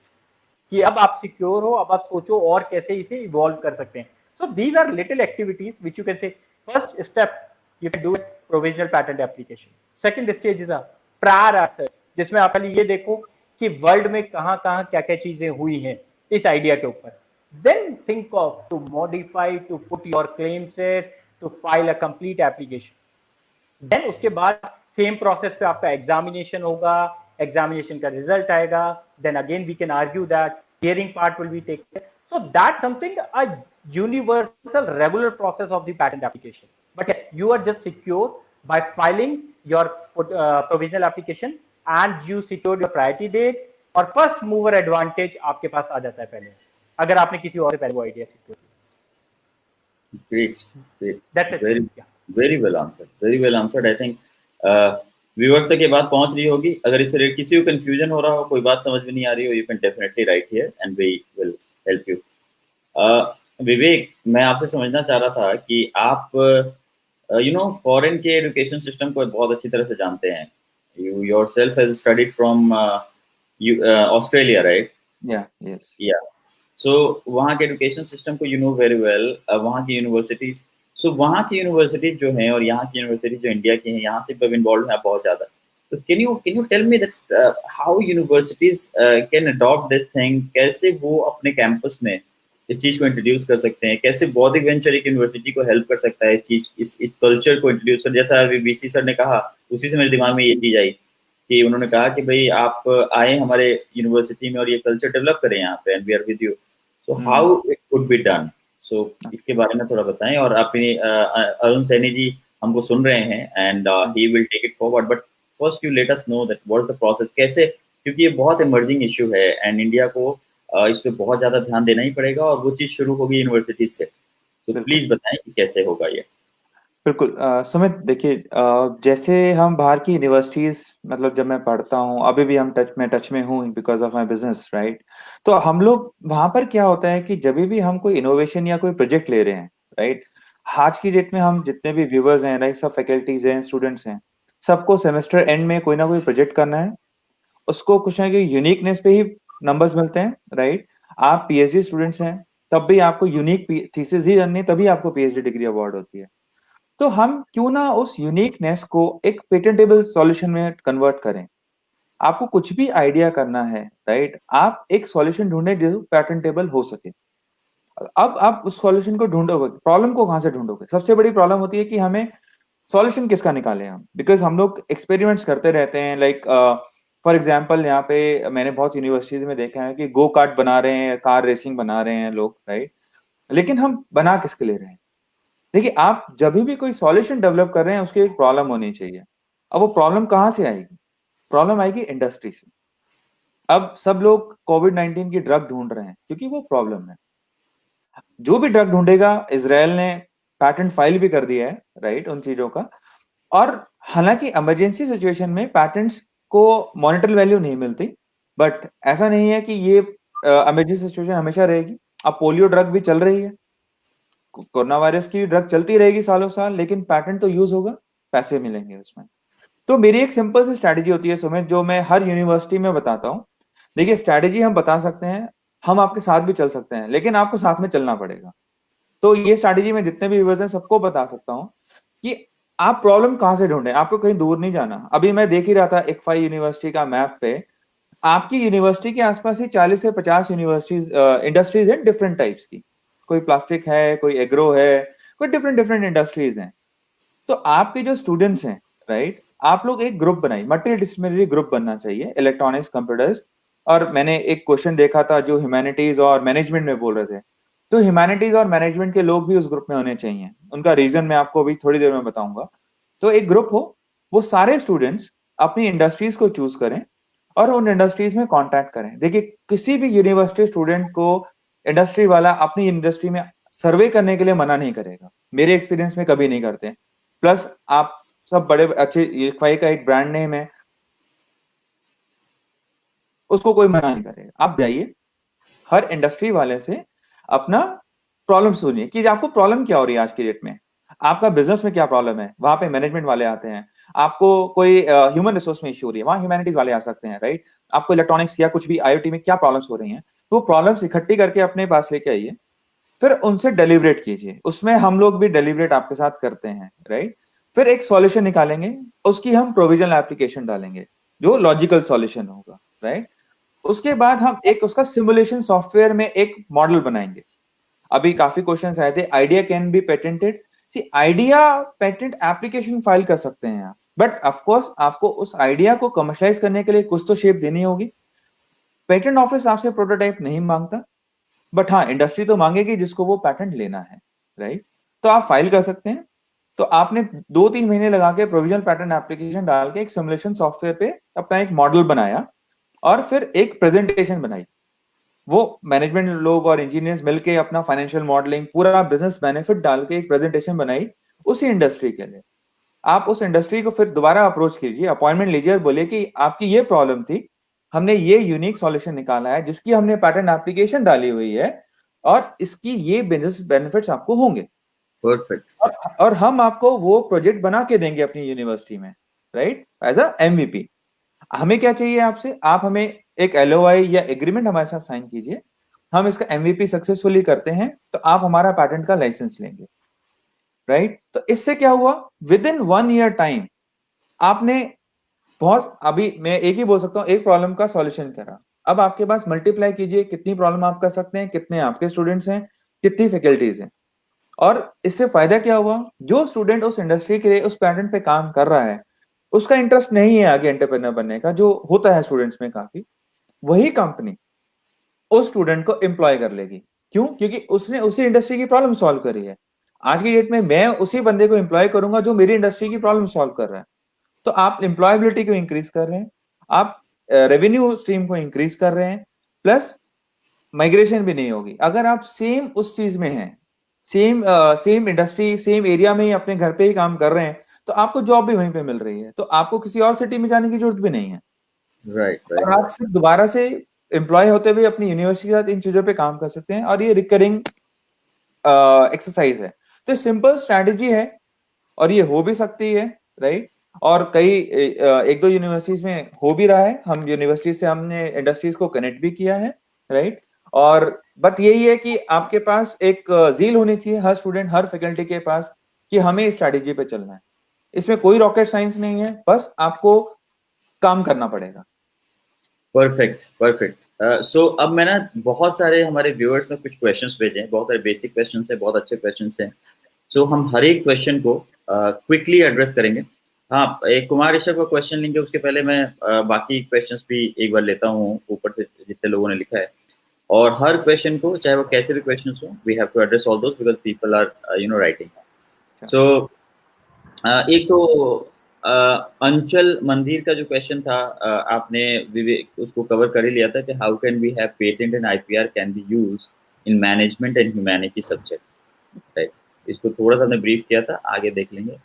कि अब आप सिक्योर हो, अब आप सोचो और कैसे इसे इवॉल्व कर सकते हैं। So these are little activities which you can say, first step you can do it provisional patent application. Second stage is a prior art search, जिसमें आप पहले ये देखो कि वर्ल्ड में कहाँ-कहाँ क्या-क्या चीजें हुई हैं इस आइडिया के ऊपर। Then think of to modify, to put your claim set, to file a complete application. Then उसके बाद सेम प्रोसेस पे आपका एग्जामिनेशन होगा, एग्जामिनेशन का रिजल्ट आएगा, then again we can argue that hearing part will be taken, so that something a universal regular process of the patent application, but you are just secure by filing your provisional application and you secure your priority date, और first mover advantage आपके पास आ जाता है पहले, अगर आपने किसी और से पहले वो आइडिया सिक्योर किया। Great. That's it. Very well answered. Very well answered. I think viewers तक ये बात पहुंच रही होगी। अगर इससे किसी को कंफ्यूजन हो रहा हो, कोई बात समझ में नहीं आ रही हो, you can definitely write here and we will help you. विवेक, मैं आपसे समझना चाह रहा था कि आप फॉरेन के एजुकेशन सिस्टम को बहुत अच्छी तरह से जानते हैं। You yourself has studied from Australia, right? Yeah, yes. Yeah. So वहाँ के एजुकेशन सिस्टम को you know very well. वहाँ की यूनिवर्सिटीज, सो वहाँ की यूनिवर्सिटीज जो हैं और यहाँ की यूनिवर्सिटीज जो इंडिया की हैं, यहाँ से अब इन्वॉल्व हैं बहुत ज़्यादा। तो can you tell me that how universities can adopt this thing, कैसे वो अपने कैंपस में इस चीज को इंट्रोड्यूस कर सकते हैं, कैसे बौद्धिक वेंचर एक यूनिवर्सिटी को हेल्प कर सकता है इस चीज इस कल्चर को इंट्रोड्यूस कर। जैसा अभी वीसी सर ने कहा, उसी से मेरे दिमाग में ये चीज आई कि उन्होंने कहा कि भाई आप आए हमारे यूनिवर्सिटी में और ये कल्चर डेवलप करें यहाँ पे, and we are with you, so how it could be done. So इसके बारे में थोड़ा बताएं। और अपने अरुण सैनी जी हमको सुन रहे हैं and he will take it forward, but first you let us know that what is the process, कैसे, क्योंकि ये बहुत इमर्जिंग इशू है एंड इंडिया को इस पे बहुत ज्यादा ध्यान देना ही पड़ेगा, और वो चीज शुरू होगी यूनिवर्सिटी से। तो प्लीज बताएं कि कैसे होगा ये। बिल्कुल सुमित, देखिए जैसे हम बाहर की यूनिवर्सिटीज, मतलब जब मैं पढ़ता हूँ, अभी भी हम टच में हूँ because of my business, right. तो हम लोग वहां पर क्या होता है कि जब भी हम कोई इनोवेशन या कोई प्रोजेक्ट ले रहे हैं, राइट, आज की डेट में हम जितने भी व्यूअर्स हैं, राइट, सब फैकल्टीज हैं, स्टूडेंट्स हैं, सबको सेमेस्टर एंड में कोई ना कोई प्रोजेक्ट करना है। उसको कुछ ना कुछ यूनिकनेस पे ही नंबर्स मिलते हैं, राइट। आप पीएचडी स्टूडेंट्स हैं, तब भी आपको यूनिक थीसिस ही करनी, तभी आपको पीएचडी डिग्री अवार्ड होती है। तो हम क्यों ना उस यूनिकनेस को एक पेटेंटेबल सॉल्यूशन में कन्वर्ट करें। आपको कुछ भी आइडिया करना है, राइट, आप एक सॉल्यूशन ढूंढे जो पेटेंटेबल हो सके। अब आप उस सॉल्यूशन को ढूंढोगे, प्रॉब्लम को कहां से ढूंढोगे? सबसे बड़ी प्रॉब्लम होती है कि हमें सॉल्यूशन किसका निकालें हम, बिकॉज हम लोग एक्सपेरिमेंट्स करते रहते हैं। लाइक फॉर एग्जाम्पल, यहाँ पे मैंने बहुत यूनिवर्सिटीज में देखा है कि गो कार्ट बना रहे हैं, कार रेसिंग बना रहे हैं लोग, राइट, लेकिन हम बना किसके ले रहे हैं? देखिए, आप जब भी कोई सॉल्यूशन डेवलप कर रहे हैं, उसकी एक प्रॉब्लम होनी चाहिए। अब वो प्रॉब्लम कहां से आएगी? प्रॉब्लम आएगी इंडस्ट्री से। अब सब लोग कोविड-19 की ड्रग ढूंढ रहे हैं क्योंकि वो प्रॉब्लम है। जो भी ड्रग ढूंढेगा, इजराइल ने पैटेंट फाइल भी कर दिया है, राइट, उन चीजों का। और हालांकि इमरजेंसी सिचुएशन में पैटेंट्स को मॉनेटरी वैल्यू नहीं मिलती, बट ऐसा नहीं है कि ये इमरजेंसी सिचुएशन हमेशा रहेगी। अब पोलियो ड्रग भी चल रही है, कोरोना वायरस की ड्रग चलती रहेगी सालों साल, लेकिन पैटेंट तो यूज होगा, पैसे मिलेंगे उसमें। तो मेरी एक सिंपल सी स्ट्रैटेजी होती है सुमित, जो मैं हर यूनिवर्सिटी में बताता हूँ। देखिए, स्ट्रैटेजी हम बता सकते हैं, हम आपके साथ भी चल सकते हैं, लेकिन आपको साथ में चलना पड़ेगा। तो ये स्ट्रैटेजी मैं जितने भी व्यूअर्स हैं सबको बता सकता हूँ कि आप प्रॉब्लम कहां से ढूंढें, आपको कहीं दूर नहीं जाना। अभी मैं देख ही रहा था ICFAI यूनिवर्सिटी का मैप पे, आपकी यूनिवर्सिटी के आसपास ही 40 से 50 यूनिवर्सिटीज, इंडस्ट्रीज हैं डिफरेंट टाइप्स की। कोई प्लास्टिक है, कोई एग्रो है, कोई डिफरेंट डिफरेंट इंडस्ट्रीज हैं। तो आपके जो स्टूडेंट्स हैं, राइट, आप लोग एक ग्रुप बनाइए, मल्टी डिसिप्लिनरी ग्रुप बनना चाहिए, इलेक्ट्रॉनिक्स, कंप्यूटर्स। और मैंने एक क्वेश्चन देखा था जो ह्यूमैनिटीज और मैनेजमेंट में बोल रहे थे, तो ह्यूमैनिटीज और मैनेजमेंट के लोग भी उस ग्रुप में होने चाहिए। उनका रीजन मैं आपको अभी थोड़ी देर में बताऊंगा। तो एक ग्रुप हो, वो सारे स्टूडेंट्स अपनी इंडस्ट्रीज को चूज करें और उन इंडस्ट्रीज में कांटेक्ट करें। देखिए, किसी भी यूनिवर्सिटी स्टूडेंट को इंडस्ट्री वाला अपनी इंडस्ट्री में सर्वे करने के लिए मना नहीं करेगा, मेरे एक्सपीरियंस में कभी नहीं करते। प्लस आप सब बड़े अच्छे, ICFAI का एक ब्रांड नेम है, उसको कोई मना नहीं करेगा। आप जाइए, हर इंडस्ट्री वाले से अपना प्रॉब्लम सुनिए कि आपको प्रॉब्लम क्या हो रही है आज की डेट में, आपका बिजनेस में क्या प्रॉब्लम है, वहां पे मैनेजमेंट वाले आते हैं। आपको कोई ह्यूमन रिसोर्स में इश्यू हो रही है, वहां ह्यूमैनिटीज वाले आ सकते हैं, राइट। आपको इलेक्ट्रॉनिक्स या कुछ भी IoT में क्या प्रॉब्लम्स हो रही हैं, तो प्रॉब्लम्स इकट्ठी करके अपने पास लेके आइए, फिर उनसे डेलिब्रेट कीजिए। उसमें हम लोग भी डेलिब्रेट आपके साथ करते हैं, राइट। फिर एक सॉल्यूशन निकालेंगे, उसकी हम प्रोविजनल एप्लीकेशन डालेंगे जो लॉजिकल सॉल्यूशन होगा, राइट। उसके बाद हम एक उसका सिमुलेशन सॉफ्टवेयर में एक मॉडल बनाएंगे। अभी काफी क्वेश्चंस आए थे, idea can be patented. See, idea patent application file कर सकते हैं आप, बट ऑफ कोर्स आपको उस आइडिया को कमर्शियलाइज करने के लिए कुछ तो शेप देनी होगी। पेटेंट ऑफिस आपसे प्रोटोटाइप नहीं मांगता, बट हाँ, इंडस्ट्री तो मांगेगी जिसको वो पैटेंट लेना है, राइट। तो आप फाइल कर सकते हैं। तो आपने 2-3 महीने लगा के प्रोविजनल पैटेंट एप्लीकेशन डाल के एक सिमुलेशन सॉफ्टवेयर पे अपना एक मॉडल बनाया और फिर एक प्रेजेंटेशन बनाई। वो मैनेजमेंट लोग और इंजीनियर्स मिलके अपना फाइनेंशियल मॉडलिंग, पूरा बिजनेस बेनिफिट डाल के एक प्रेजेंटेशन बनाई उसी इंडस्ट्री के लिए। आप उस इंडस्ट्री को फिर दोबारा अप्रोच कीजिए, अपॉइंटमेंट लीजिए और बोलिए कि आपकी ये प्रॉब्लम थी, हमने ये यूनिक सॉल्यूशन निकाला है जिसकी हमने पैटेंट एप्लीकेशन डाली हुई है और इसकी ये बिजनेस बेनिफिट्स आपको होंगे। परफेक्ट। और हम आपको वो प्रोजेक्ट बना के देंगे अपनी यूनिवर्सिटी में, राइट, एज अ MVP। हमें क्या चाहिए आपसे? आप हमें एक LOI या एग्रीमेंट हमारे साथ साइन कीजिए, हम इसका MVP सक्सेसफुली करते हैं तो आप हमारा पैटेंट का लाइसेंस लेंगे, राइट। तो इससे क्या हुआ, विद इन 1 ईयर टाइम आपने बहुत, अभी मैं एक ही बोल सकता हूं, एक प्रॉब्लम का सॉल्यूशन करा। अब आपके पास मल्टीप्लाई कीजिए कितनी प्रॉब्लम आप कर सकते हैं, कितने आपके स्टूडेंट्स हैं, कितनी फैकल्टीज हैं। और इससे फायदा क्या हुआ, जो स्टूडेंट उस इंडस्ट्री के लिए उस पैटर्न पे काम कर रहा है, उसका इंटरेस्ट नहीं है आगे एंटरप्रेन्योर बनने का, जो होता है स्टूडेंट्स में काफी, वही कंपनी उस स्टूडेंट को एम्प्लॉय कर लेगी। क्यों? क्योंकि उसने उसी इंडस्ट्री की प्रॉब्लम सॉल्व करी है। आज की डेट में मैं उसी बंदे को एम्प्लॉय करूंगा जो मेरी इंडस्ट्री की प्रॉब्लम सॉल्व कर रहा है। तो आप एम्प्लॉयबिलिटी को इंक्रीज कर रहे हैं, आप रेवेन्यू स्ट्रीम को इंक्रीज कर रहे हैं, प्लस माइग्रेशन भी नहीं होगी। अगर आप सेम उस चीज में हैं, सेम इंडस्ट्री सेम एरिया में ही अपने घर पे ही काम कर रहे हैं, तो आपको जॉब भी वहीं पे मिल रही है, तो आपको किसी और सिटी में जाने की जरूरत भी नहीं है। राइट और आप फिर दोबारा से एम्प्लॉय होते हुए अपनी यूनिवर्सिटी के साथ इन चीजों पे काम कर सकते हैं, और ये रिकरिंग एक्सरसाइज है। तो सिंपल स्ट्रैटेजी है और ये हो भी सकती है, राइट। और कई एक दो यूनिवर्सिटीज में हो भी रहा है, हम यूनिवर्सिटी से हमने इंडस्ट्रीज को कनेक्ट भी किया है, राइट। और बट यही है कि आपके पास एक जील होनी चाहिए, हर स्टूडेंट हर फैकल्टी के पास, कि हमें इस स्ट्रैटेजी पे चलना है। इसमें कोई रॉकेट साइंस नहीं है, बस आपको काम करना पड़ेगा। Perfect perfect. सो अब मैं ना, बहुत सारे हमारे व्यूअर्स ने कुछ क्वेश्चंस भेजे हैं, बहुत सारे बेसिक क्वेश्चंस हैं, बहुत अच्छे क्वेश्चंस हैं। सो हम हर एक क्वेश्चन को क्विकली एड्रेस करेंगे। हाँ, एक कुमार ऋषभ का क्वेश्चन लेंगे, उसके पहले मैं बाकी क्वेश्चंस भी एक बार लेता हूँ ऊपर से जितने लोगों ने लिखा है। और हर क्वेश्चन को, चाहे वो कैसे भी क्वेश्चंस हो, we have to address all those because people are writing. So एक तो अंचल मंदिर का जो क्वेश्चन था, आपने विवेक उसको कवर कर ही लिया था कि how can we have patent and IPR can be used in management and humanity subjects, right. इसको थोड़ा सा हमने ब्रीफ किया था, आगे देख लेंगे।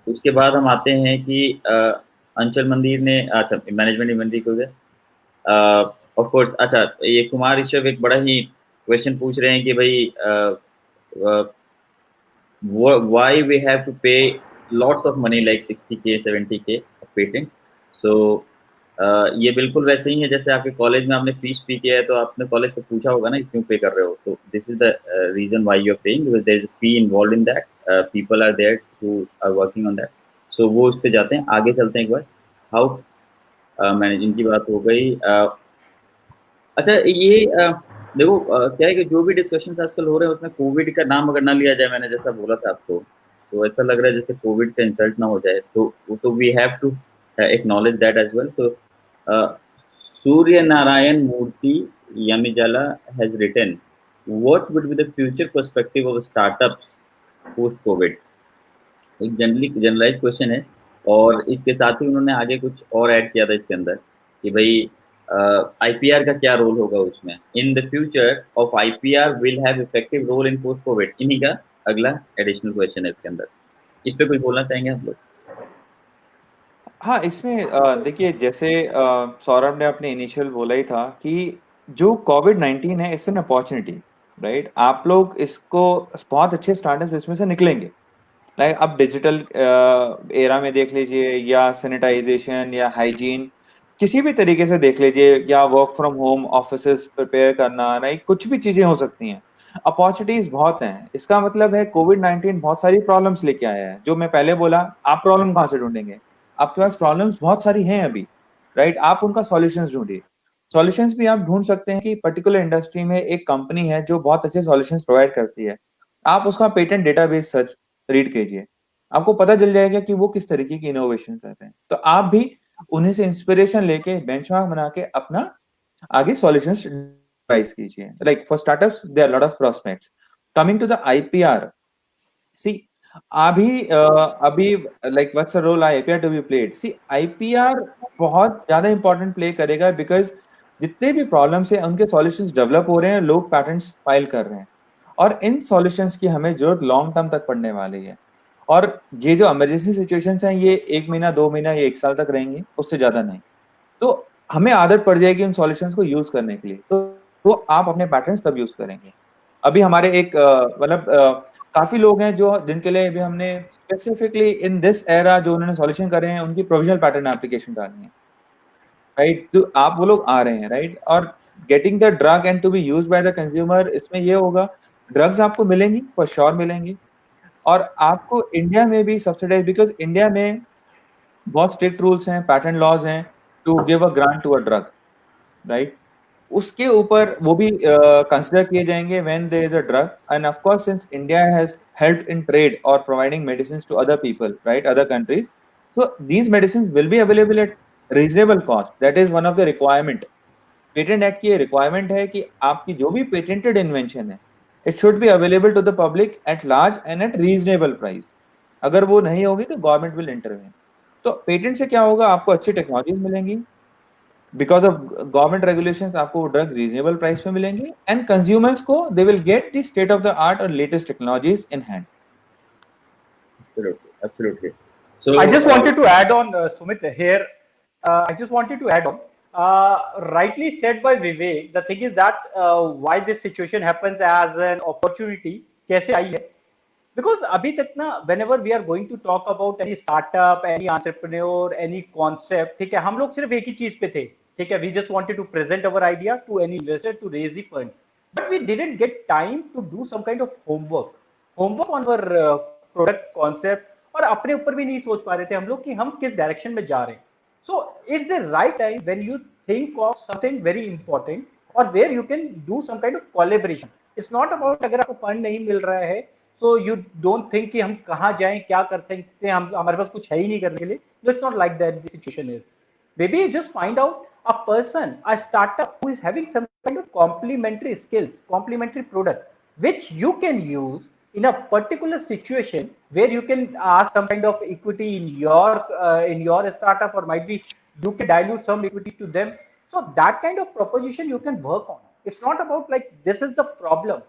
उसके बाद हम आते हैं कि अंचल मंदिर ने, अच्छा मैनेजमेंट ह्यूमैनिटी को गया ऑफ कोर्स। अच्छा, ये कुमार ऋषभ एक बड़ा ही क्वेश्चन पूछ रहे हैं कि भाई why we have to pay lots of money like 60K 70K patent। so ये बिल्कुल वैसे ही है जैसे आपके कॉलेज में आपने फीस पे किया है, तो आपने कॉलेज से पूछा होगा ना क्यों पे कर रहे हो, तो this is the reason why you are paying, because there is a fee involved in that, people are there who are working on that. So वो उस पे जाते हैं। आगे चलते हैं एक बार। हाउ मैनेजिंग की बात हो गई। अच्छा, ये देखो क्या है कि जो भी डिस्कशंस आजकल हो रहे हैं उसमें कोविड का नाम अगर ना लिया जाए, मैंने जैसा बोला था आपको, तो ऐसा लग रहा है जैसे कोविड का इंसल्ट ना हो जाए, तो we have to acknowledge that as well. तो Surya Narayan Murthy Yamijala has written, what would be the future perspective of startups post COVID. एक जनरलाइज क्वेश्चन है, और इसके साथ ही उन्होंने आगे कुछ और ऐड किया था इसके अंदर कि भाई आईपीआर का क्या रोल होगा उसमें, in the future of IPR will have effective role in post COVID. इन्हीं का अगला एडिशनल क्वेश्चन है इसके अंदर। इस पे कुछ बोलना चाहेंगे आप लोग? हाँ, इसमें देखिए, जैसे सौरभ ने अपने इनिशियल बोला ही था कि जो कोविड-19 है, इट्स एन अपॉर्चुनिटी, राइट। आप लोग इसको बहुत अच्छे स्टार्टअप्स इसमें से निकलेंगे, लाइक अब डिजिटल एरा में देख लीजिए, या सैनिटाइजेशन या हाइजीन, किसी भी तरीके से देख लीजिए, या work from home offices prepare करना, राइट, कुछ भी चीजें हो सकती हैं। अपॉर्चुनिटीज बहुत हैं। इसका मतलब है कोविड-19 बहुत सारी प्रॉब्लम्स लेके आया है। जो मैं पहले बोला, आप प्रॉब्लम कहाँ से ढूंढेंगे? आपके पास प्रॉब्लम्स बहुत सारी हैं अभी, राइट। आप उनका सॉल्यूशंस ढूंढिए। सॉल्यूशंस भी आप ढूंढ सकते हैं कि पर्टिकुलर इंडस्ट्री में एक कंपनी है जो बहुत अच्छे सॉल्यूशंस प्रोवाइड करती है, आप उसका पेटेंट डेटाबेस सर्च रीड कीजिए, आपको पता चल जाएगा कि वो किस तरीके की इनोवेशन कर रहे हैं। तो आप भी उन्हीं से इंस्पिरेशन लेके बेंचमार्क बना के अपना आगे सॉल्यूशंस डिवाइस कीजिए। Like for startups there are lot of prospects. Coming to the IPR, see अभी like what's the role IPR to be played. See, IPR बहुत ज्यादा इंपॉर्टेंट प्ले करेगा, बिकॉज जितने भी प्रॉब्लम्स हैं उनके सॉल्यूशंस डेवलप हो रहे हैं, लोग पैटेंट्स फाइल कर रहे हैं, और इन सॉल्यूशंस की हमें जरूरत लॉन्ग टर्म तक पड़ने वाली है। और ये जो इमरजेंसी सिचुएशंस हैं, ये 1 महीना 2 महीना या 1 साल तक रहेंगी, उससे ज्यादा नहीं। तो हमें आदत पड़ जाएगी उन सॉल्यूशंस को यूज करने के लिए, तो आप अपने पैटर्न्स तब यूज करेंगे। अभी हमारे एक काफी लोग हैं जो जिनके लिए अभी हमने स्पेसिफिकली इन दिस एरा जो उन्होंने सॉल्यूशन करे हैं, उनकी प्रोविजनल पैटर्न एप्लीकेशन डालनी है, राइट। तो आप वो लोग आ रहे हैं, राइट। और getting the drug and to be used by the consumer, इसमें ये होगा, ड्रग्स आपको मिलेंगी, फॉर श्योर मिलेंगी, और आपको इंडिया में भी सब्सिडाइज, बिकॉज इंडिया में बहुत स्ट्रिक्ट रूल्स हैं, पैटर्न लॉज हैं, to give a grant to a drug, right? उसके ऊपर वो भी कंसिडर किए जाएंगे when there is a drug, and of course since India has helped in trade or providing medicines to other people, right, other countries, so these medicines will be available at reasonable cost. That is one of the requirement. Patent act की requirement है कि आपकी जो भी patented invention है it should be available to the public at large and at reasonable price. अगर वो नहीं होगी तो गवर्नमेंट विल इंटरवेन. तो पेटेंट से क्या होगा, आपको अच्छी टेक्नोलॉजीज मिलेंगी, बिकॉज ऑफ गवर्नमेंट रेगुलेशंस आपको ड्रग रीजनेबल प्राइस पे मिलेंगे, एंड कंज्यूमर्स को they will get the state of the art और latest technologies in hand. Absolutely. So I just wanted to add on, Sumit, here. I just wanted to add on. Rightly said by Vivek. The thing is that why this situation happens as an opportunity. कैसे आई है? Because अभी तक ना, whenever we are going to talk about any startup, any entrepreneur, any concept, ठीक है, हम लोग सिर्फ एक ही चीज पे थे, ठीक है, we just wanted to present our idea to any investor to raise the fund, but we didn't get time to do some kind of homework on our product concept, और अपने ऊपर भी नहीं सोच पा रहे थे हम लोग कि हम किस डायरेक्शन में जा रहे हैं. So it's the right time when you think of something very important or where you can do some kind of collaboration. It's not about अगर आपको फंड नहीं मिल रहा है so you don't think कि हम कहाँ जाएं, क्या कर सकते हैं, हम हमारे पास कुछ है ही नहीं करने के लिए. No, it's not like that the situation is. Maybe just find out a person, a startup who is having some kind of complementary skills, complementary product, which you can use in a particular situation where you can ask some kind of equity in your startup, or might be you can dilute some equity to them. So that kind of proposition you can work on. It's not about like this is the problem.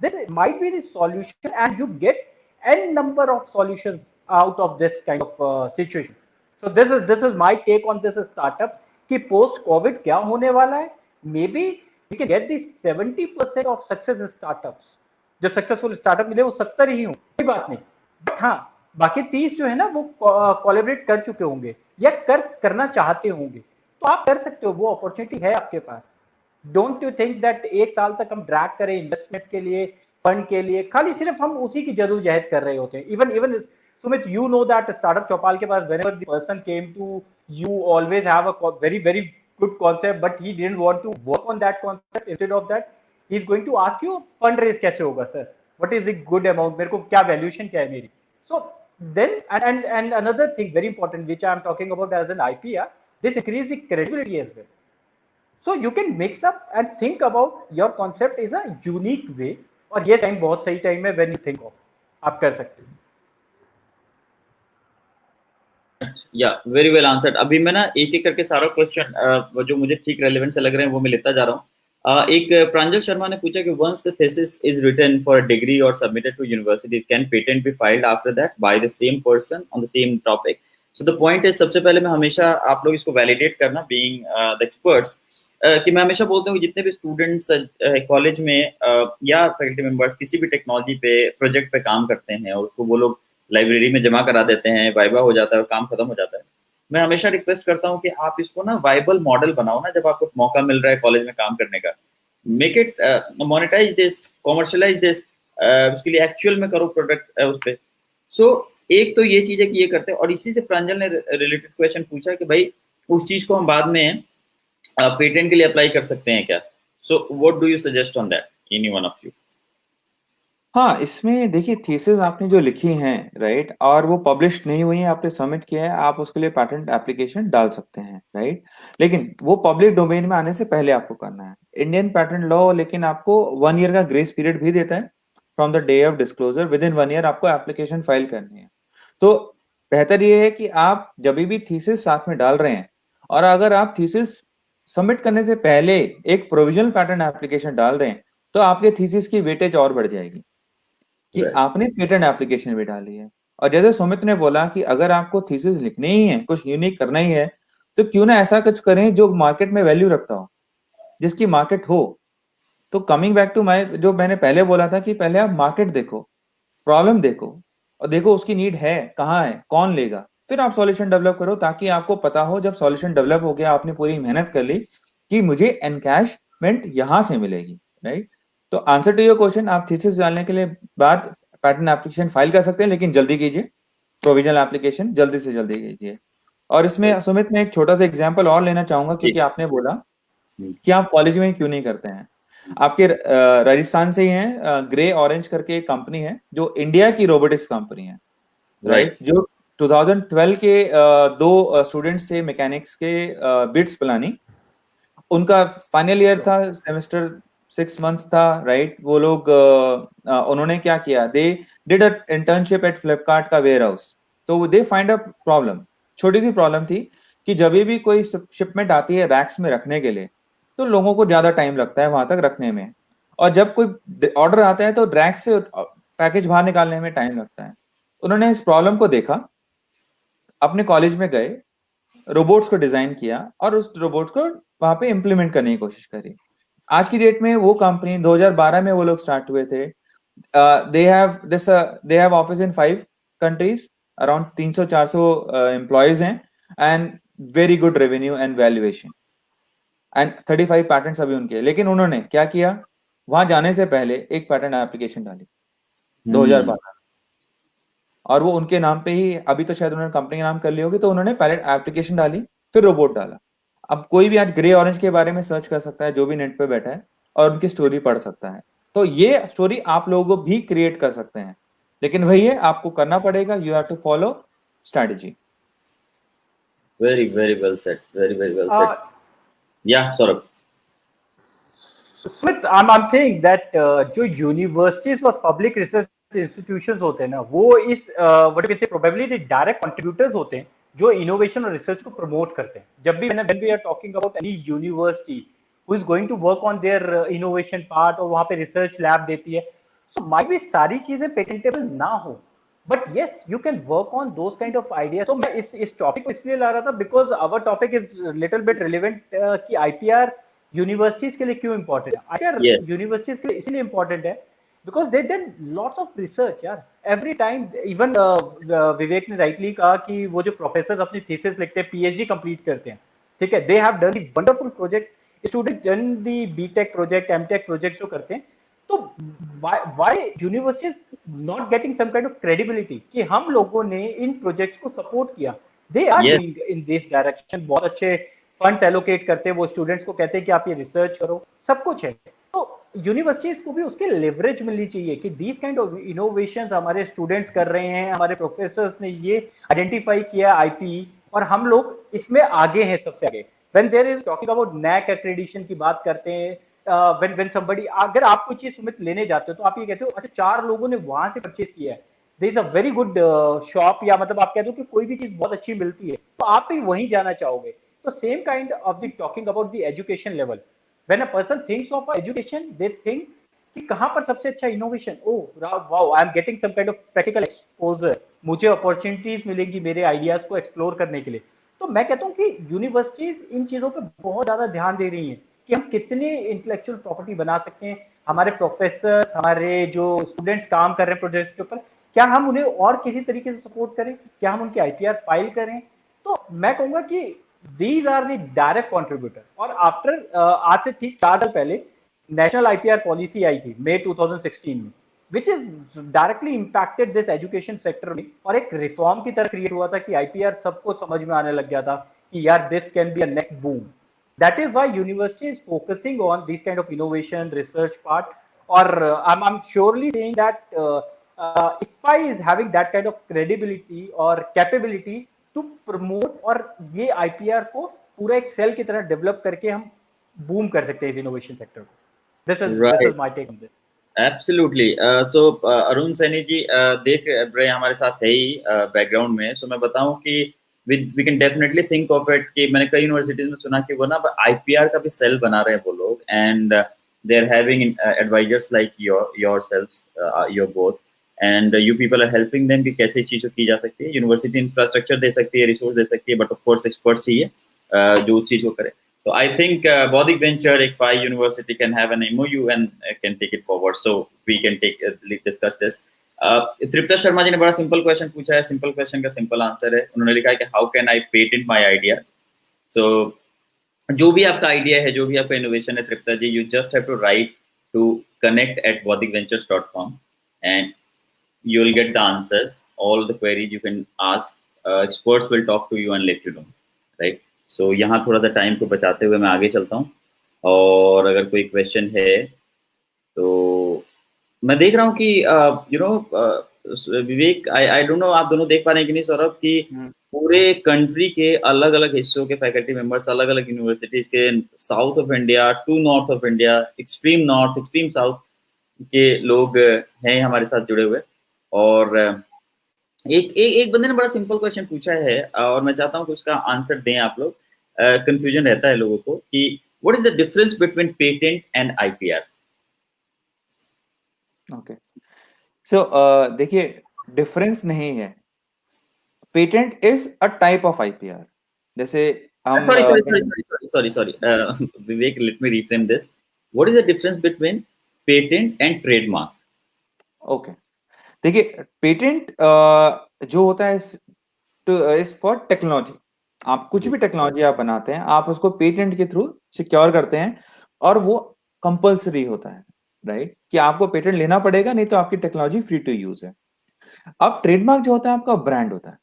This might be the solution, and you get n number of solutions out of this kind of situation. So this is my take on this startup. कि post COVID क्या होने वाला है? Maybe we can get the 70% of success in startups. जो successful startup मिले वो 70 ही हों, कोई बात नहीं, बट हाँ बाकी 30 जो है ना वो कोलैबोरेट कर चुके होंगे या करना चाहते होंगे, तो आप कर सकते हो, वो अपॉर्चुनिटी है आपके पास. डोंट यू थिंक दैट एक साल तक हम ड्रैग करें इन्वेस्टमेंट के लिए, फंड के लिए, खाली सिर्फ हम उसी की जदोजहद कर रहे होते हैं. Even Sumit, you know that startup Chopal के पास whenever the person came to you always have a very good concept, but he didn't want to work on that concept. Instead of that, he's going to ask you fundraise कैसे होगा sir, what is the good amount, मेरे को क्या valuation क्या है मेरी. So then and another thing very important which I am talking about as an IPR, this increase the credibility as well. So you can mix up and think about your concept is a unique way, और ये time बहुत सही time है when you think of, आप कर सकते हो. या वेरी वेल आंसर्ड. अभी मैं ना एक एक करके सारा क्वेश्चन जो मुझे ठीक रेलेवेंट से लग रहे हैं वो मैं लेता जा रहा हूँ. एक प्रांजल शर्मा ने पूछा कि once the thesis is written for a degree और submitted to university, can patent be filed after that by the same person on the same topic. So the point is, सबसे पहले मैं हमेशा आप लोग इसको वैलिडेट करना बीइंग द एक्सपर्ट्स, कि मैं हमेशा बोलता हूँ जितने भी स्टूडेंट्स कॉलेज में या फैकल्टी मेंबर्स किसी भी टेक्नोलॉजी पे प्रोजेक्ट पे काम करते हैं और उसको वो लोग लाइब्रेरी में जमा करा देते हैं, वाइवा हो जाता है और काम खत्म हो जाता है, मैं हमेशा रिक्वेस्ट करता हूँ कि आप इसको ना वाइबल मॉडल बनाओ ना. जब आपको मौका मिल रहा है कॉलेज में काम करने का, make it monetise this, commercialise this, उसके लिए एक्चुअल में करो प्रोडक्ट उस पर. सो एक तो ये चीज है कि ये करते हैं. और इसी से प्रांजल ने रिलेटेड क्वेश्चन पूछा कि भाई उस चीज को हम बाद में पेटेंट के लिए अप्लाई कर सकते हैं क्या. So what do you suggest on that, any one of you? हाँ, इसमें देखिए थीसिस आपने जो लिखी हैं, राइट, और वो पब्लिश नहीं हुई है, आपने सबमिट किया है, आप उसके लिए पेटेंट एप्लीकेशन डाल सकते हैं, राइट. लेकिन वो पब्लिक डोमेन में आने से पहले आपको करना है. इंडियन पेटेंट लॉ लेकिन आपको 1 ईयर का ग्रेस पीरियड भी देता है from the day of disclosure. With in 1 year आपको एप्लीकेशन फाइल करनी है. तो बेहतर ये है कि आप जब भी थीसिस साथ में डाल रहे हैं, और अगर आप थीसिस सबमिट करने से पहले एक प्रोविजनल पेटेंट एप्लीकेशन डाल दें, तो आपके थीसिस की वेटेज और बढ़ जाएगी कि आपने पेटेंट एप्लीकेशन भी डाली है. और जैसे सुमित ने बोला कि अगर आपको थीसिस लिखनी ही है, कुछ यूनिक करना ही है, तो क्यों ना ऐसा कुछ करें जो मार्केट में वैल्यू रखता हो, जिसकी मार्केट हो. तो कमिंग बैक टू माय, जो मैंने पहले बोला था कि पहले आप मार्केट देखो, प्रॉब्लम देखो, और देखो उसकी नीड है, कहाँ है, कौन लेगा, फिर आप सॉल्यूशन डेवलप करो, ताकि आपको पता हो जब सॉल्यूशन डेवलप हो गया, आपने पूरी मेहनत कर ली, कि मुझे एनकैशमेंट यहां से मिलेगी, राइट. तो आंसर टू योर क्वेश्चन, आप थीसिस डालने के लिए बाद पेटेंट एप्लीकेशन फाइल कर सकते हैं, लेकिन जल्दी कीजिए, प्रोविजनल एप्लीकेशन जल्दी से जल्दी कीजिए. और इसमें सुमित मैं एक छोटा सा एग्जांपल और लेना चाहूंगा, क्योंकि आपने बोला कि आप कॉलेज में क्यों नहीं करते हैं। आपके राजस्थान से ही हैं, ग्रे ऑरेंज करके एक कंपनी है जो इंडिया की रोबोटिक्स कंपनी है, राइट, जो 2012 के दो स्टूडेंट्स थे मैकेनिक्स के, बिट्स पिलानी, उनका फाइनल ईयर था, सेमेस्टर 6 मंथ्स था, राइट। वो लोग उन्होंने क्या किया, they did a internship at Flipkart का वेयर हाउस। तो दे फाइंड अ प्रॉब्लम, छोटी सी प्रॉब्लम थी कि जब भी कोई शिपमेंट आती है रैक्स में रखने के लिए, तो लोगों को ज्यादा टाइम लगता है वहां तक रखने में, और जब कोई ऑर्डर आता है तो रैक से पैकेज बाहर निकालने में टाइम लगता है। उन्होंने इस प्रॉब्लम को देखा, अपने कॉलेज में गए, रोबोट्स को डिजाइन किया और उस रोबोट को वहां पे इम्प्लीमेंट करने की कोशिश करी। आज की डेट में वो कंपनी 2012 में वो लोग स्टार्ट हुए थे। They have office in 5 countries, around 300-400 employees हैं, and very good revenue and valuation, and 35 patents अभी उनके। लेकिन उन्होंने क्या किया, वहां जाने से पहले एक पैटेंट एप्लीकेशन डाली 2012, और वो उनके नाम पे ही, अभी तो शायद उन्होंने कंपनी का नाम कर ली होगी, तो उन्होंने पहले एप्लीकेशन डाली, फिर रोबोट डाला। अब कोई भी आज ग्रे ऑरेंज के बारे में सर्च कर सकता है, जो भी नेट पे बैठा है, और उनकी स्टोरी पढ़ सकता है। तो ये स्टोरी आप लोगों भी क्रिएट कर सकते हैं, लेकिन वही है, आपको करना पड़ेगा, you have to follow strategy. Very very well said, very very well said. या Saurabh. Smith, I'm saying that जो यूनिवर्सिटीज और पब्लिक रिसर्च इंस्टीट्यूशंस होते हैं ना, वो इस what you can say probably direct contributors होते हैं जो इनोवेशन और रिसर्च को प्रमोट करते हैं। जब भी when we are talking about any university who is going to work on their innovation part और वहां पे रिसर्च लैब देती है, सो माइट भी सारी चीजें पेटेंटेबल ना हो, but yes you can work on those kind of ideas. तो मैं इस टॉपिक को इसलिए ला रहा था because our topic is little bit relevant कि आईपीआर यूनिवर्सिटीज के लिए क्यों इंपॉर्टेंट है। आईपीआर यूनिवर्सिटीज के लिए इसलिए इंपॉर्टेंट है because they did lots of research यार एवरी टाइम। इवन विवेक ने राइटली कहा कि वो जो प्रोफेसर अपनी थीसिस लिखते हैं, पीएचडी कंप्लीट करते हैं, ठीक है, they have done the wonderful project, student done the BTech project, MTech project जो करते हैं। तो why universities not getting some kind of credibility कि हम लोगों ने इन प्रोजेक्ट्स को सपोर्ट किया। They are doing in this direction, बहुत अच्छे फंड एलोकेट करते हैं, वो स्टूडेंट्स को कहते हैं कि आप ये रिसर्च करो, सब कुछ है। तो यूनिवर्सिटीज को भी उसके लेवरेज मिलनी चाहिए कि दीज काइंड ऑफ इनोवेशंस हमारे स्टूडेंट्स कर रहे हैं, हमारे प्रोफेसर्स ने ये आइडेंटिफाई किया आईपी, और हम लोग इसमें आगे हैं, सबसे आगे। When there is talking about NAAC accreditation की बात करते हैं, व्हेन समबडी, अगर आप कोई चीज सुमित लेने जाते हो तो आप ये कहते हो अच्छा 4 लोगों ने वहां से परचेज किया है, there is a very good shop, या मतलब आप कहते हो कि कोई भी चीज बहुत अच्छी मिलती है तो आप भी वहीं जाना चाहोगे। So same kind of the talking about the education level. When a person thinks of education, they think कि कहाँ पर सबसे अच्छा innovation, wow, I am getting some kind of practical exposure, मुझे अपॉर्चुनिटीज मिलेंगी मेरे आइडियाज को एक्सप्लोर करने के लिए। तो मैं कहता हूँ कि यूनिवर्सिटीज इन चीजों पे बहुत ज्यादा ध्यान दे रही हैं कि हम कितने इंटेलेक्चुअल प्रॉपर्टी बना सकते हैं, हमारे प्रोफेसर, हमारे जो स्टूडेंट्स काम कर रहे हैं प्रोजेक्ट्स के ऊपर, क्या हम उन्हें और किसी तरीके से सपोर्ट करें, क्या हम उनके आईपीआर फाइल करें। तो मैं कहूंगा कि these are the direct contributor। और आफ्टर आज से ठीक 4 साल पहले नेशनल आईपीआर पॉलिसी आई थी मई 2016 में, which is directly impacted this education sector में, और एक रिफॉर्म की तरह क्रिएट हुआ था कि आईपीआर सबको समझ में आने लग गया था कि यार this can be a next boom. That is why university is focusing on this kind of innovation research part. और I am surely saying that IPA is having that kind of credibility और capability to promote, और ये IPR को पूरा एक cell की तरह develop करके हम बूम कर सकते हैं इस इनोवेशन सेक्टर को। This is my take on this. Absolutely. So Arun Saini ji देख रहे हमारे साथ है ही बैकग्राउंड में, सो मैं बताऊं कि we can definitely think of it कि मैंने कई यूनिवर्सिटीज में सुना कि वो ना आईपीआर का भी सेल बना रहे हैं वो लोग, and they are having advisors like yourselves, your both, and you people are helping them कि कैसे इस चीज़ को की जा सकती है। यूनिवर्सिटी इंफ्रास्ट्रक्चर दे सकती है, रिसोर्स दे सकती है, बट ऑफ कोर्स एक्सपर्ट्स चाहिए जो उस चीज़ को करे। So I think Baudik Venture, ICFI University can have an MOU and can take it forward. So we can discuss this. Tripta Sharma जी ने बड़ा सिंपल क्वेश्चन पूछा है, सिंपल क्वेश्चन का सिंपल आंसर है। उन्होंने लिखा है कि how can I patent my ideas. So जो भी आपका आइडिया है, जो भी आपका इनोवेशन है Tripta ji, you just have to write to connect@baudikventures.com and you will get the answers, all the queries you can ask experts will talk to you and let you know, right? So यहाँ थोड़ा सा time को बचाते हुए मैं आगे चलता हूँ, और अगर कोई क्वेश्चन है तो मैं देख रहा हूँ कि विवेक, आई डोंट नो आप दोनों देख पा रहे हैं कि नहीं सौरभ, कि पूरे कंट्री के अलग अलग हिस्सों के फैकल्टी मेंबर्स, अलग अलग यूनिवर्सिटीज के, south of India to north of India, extreme north, extreme south के लोग हैं हमारे साथ जुड़े हुए। और एक बंदे ने बड़ा सिंपल क्वेश्चन पूछा है और मैं चाहता हूँ कि उसका आंसर दें आप लोग। कंफ्यूजन रहता है लोगों को कि what is the difference between patent and IPR. Okay, so देखिए, डिफरेंस नहीं है। Patent is a type of IPR. जैसे हम sorry Vivek, let me reframe this. What is the difference between patent and trademark? Okay, देखिए, patent जो होता है is for technology. आप कुछ भी टेक्नोलॉजी आप बनाते हैं, आप उसको पेटेंट के थ्रू सिक्योर करते हैं और वो कंपल्सरी होता है, राइट, कि आपको पेटेंट लेना पड़ेगा, नहीं तो आपकी टेक्नोलॉजी फ्री टू यूज है। अब ट्रेडमार्क जो होता है आपका ब्रांड होता है।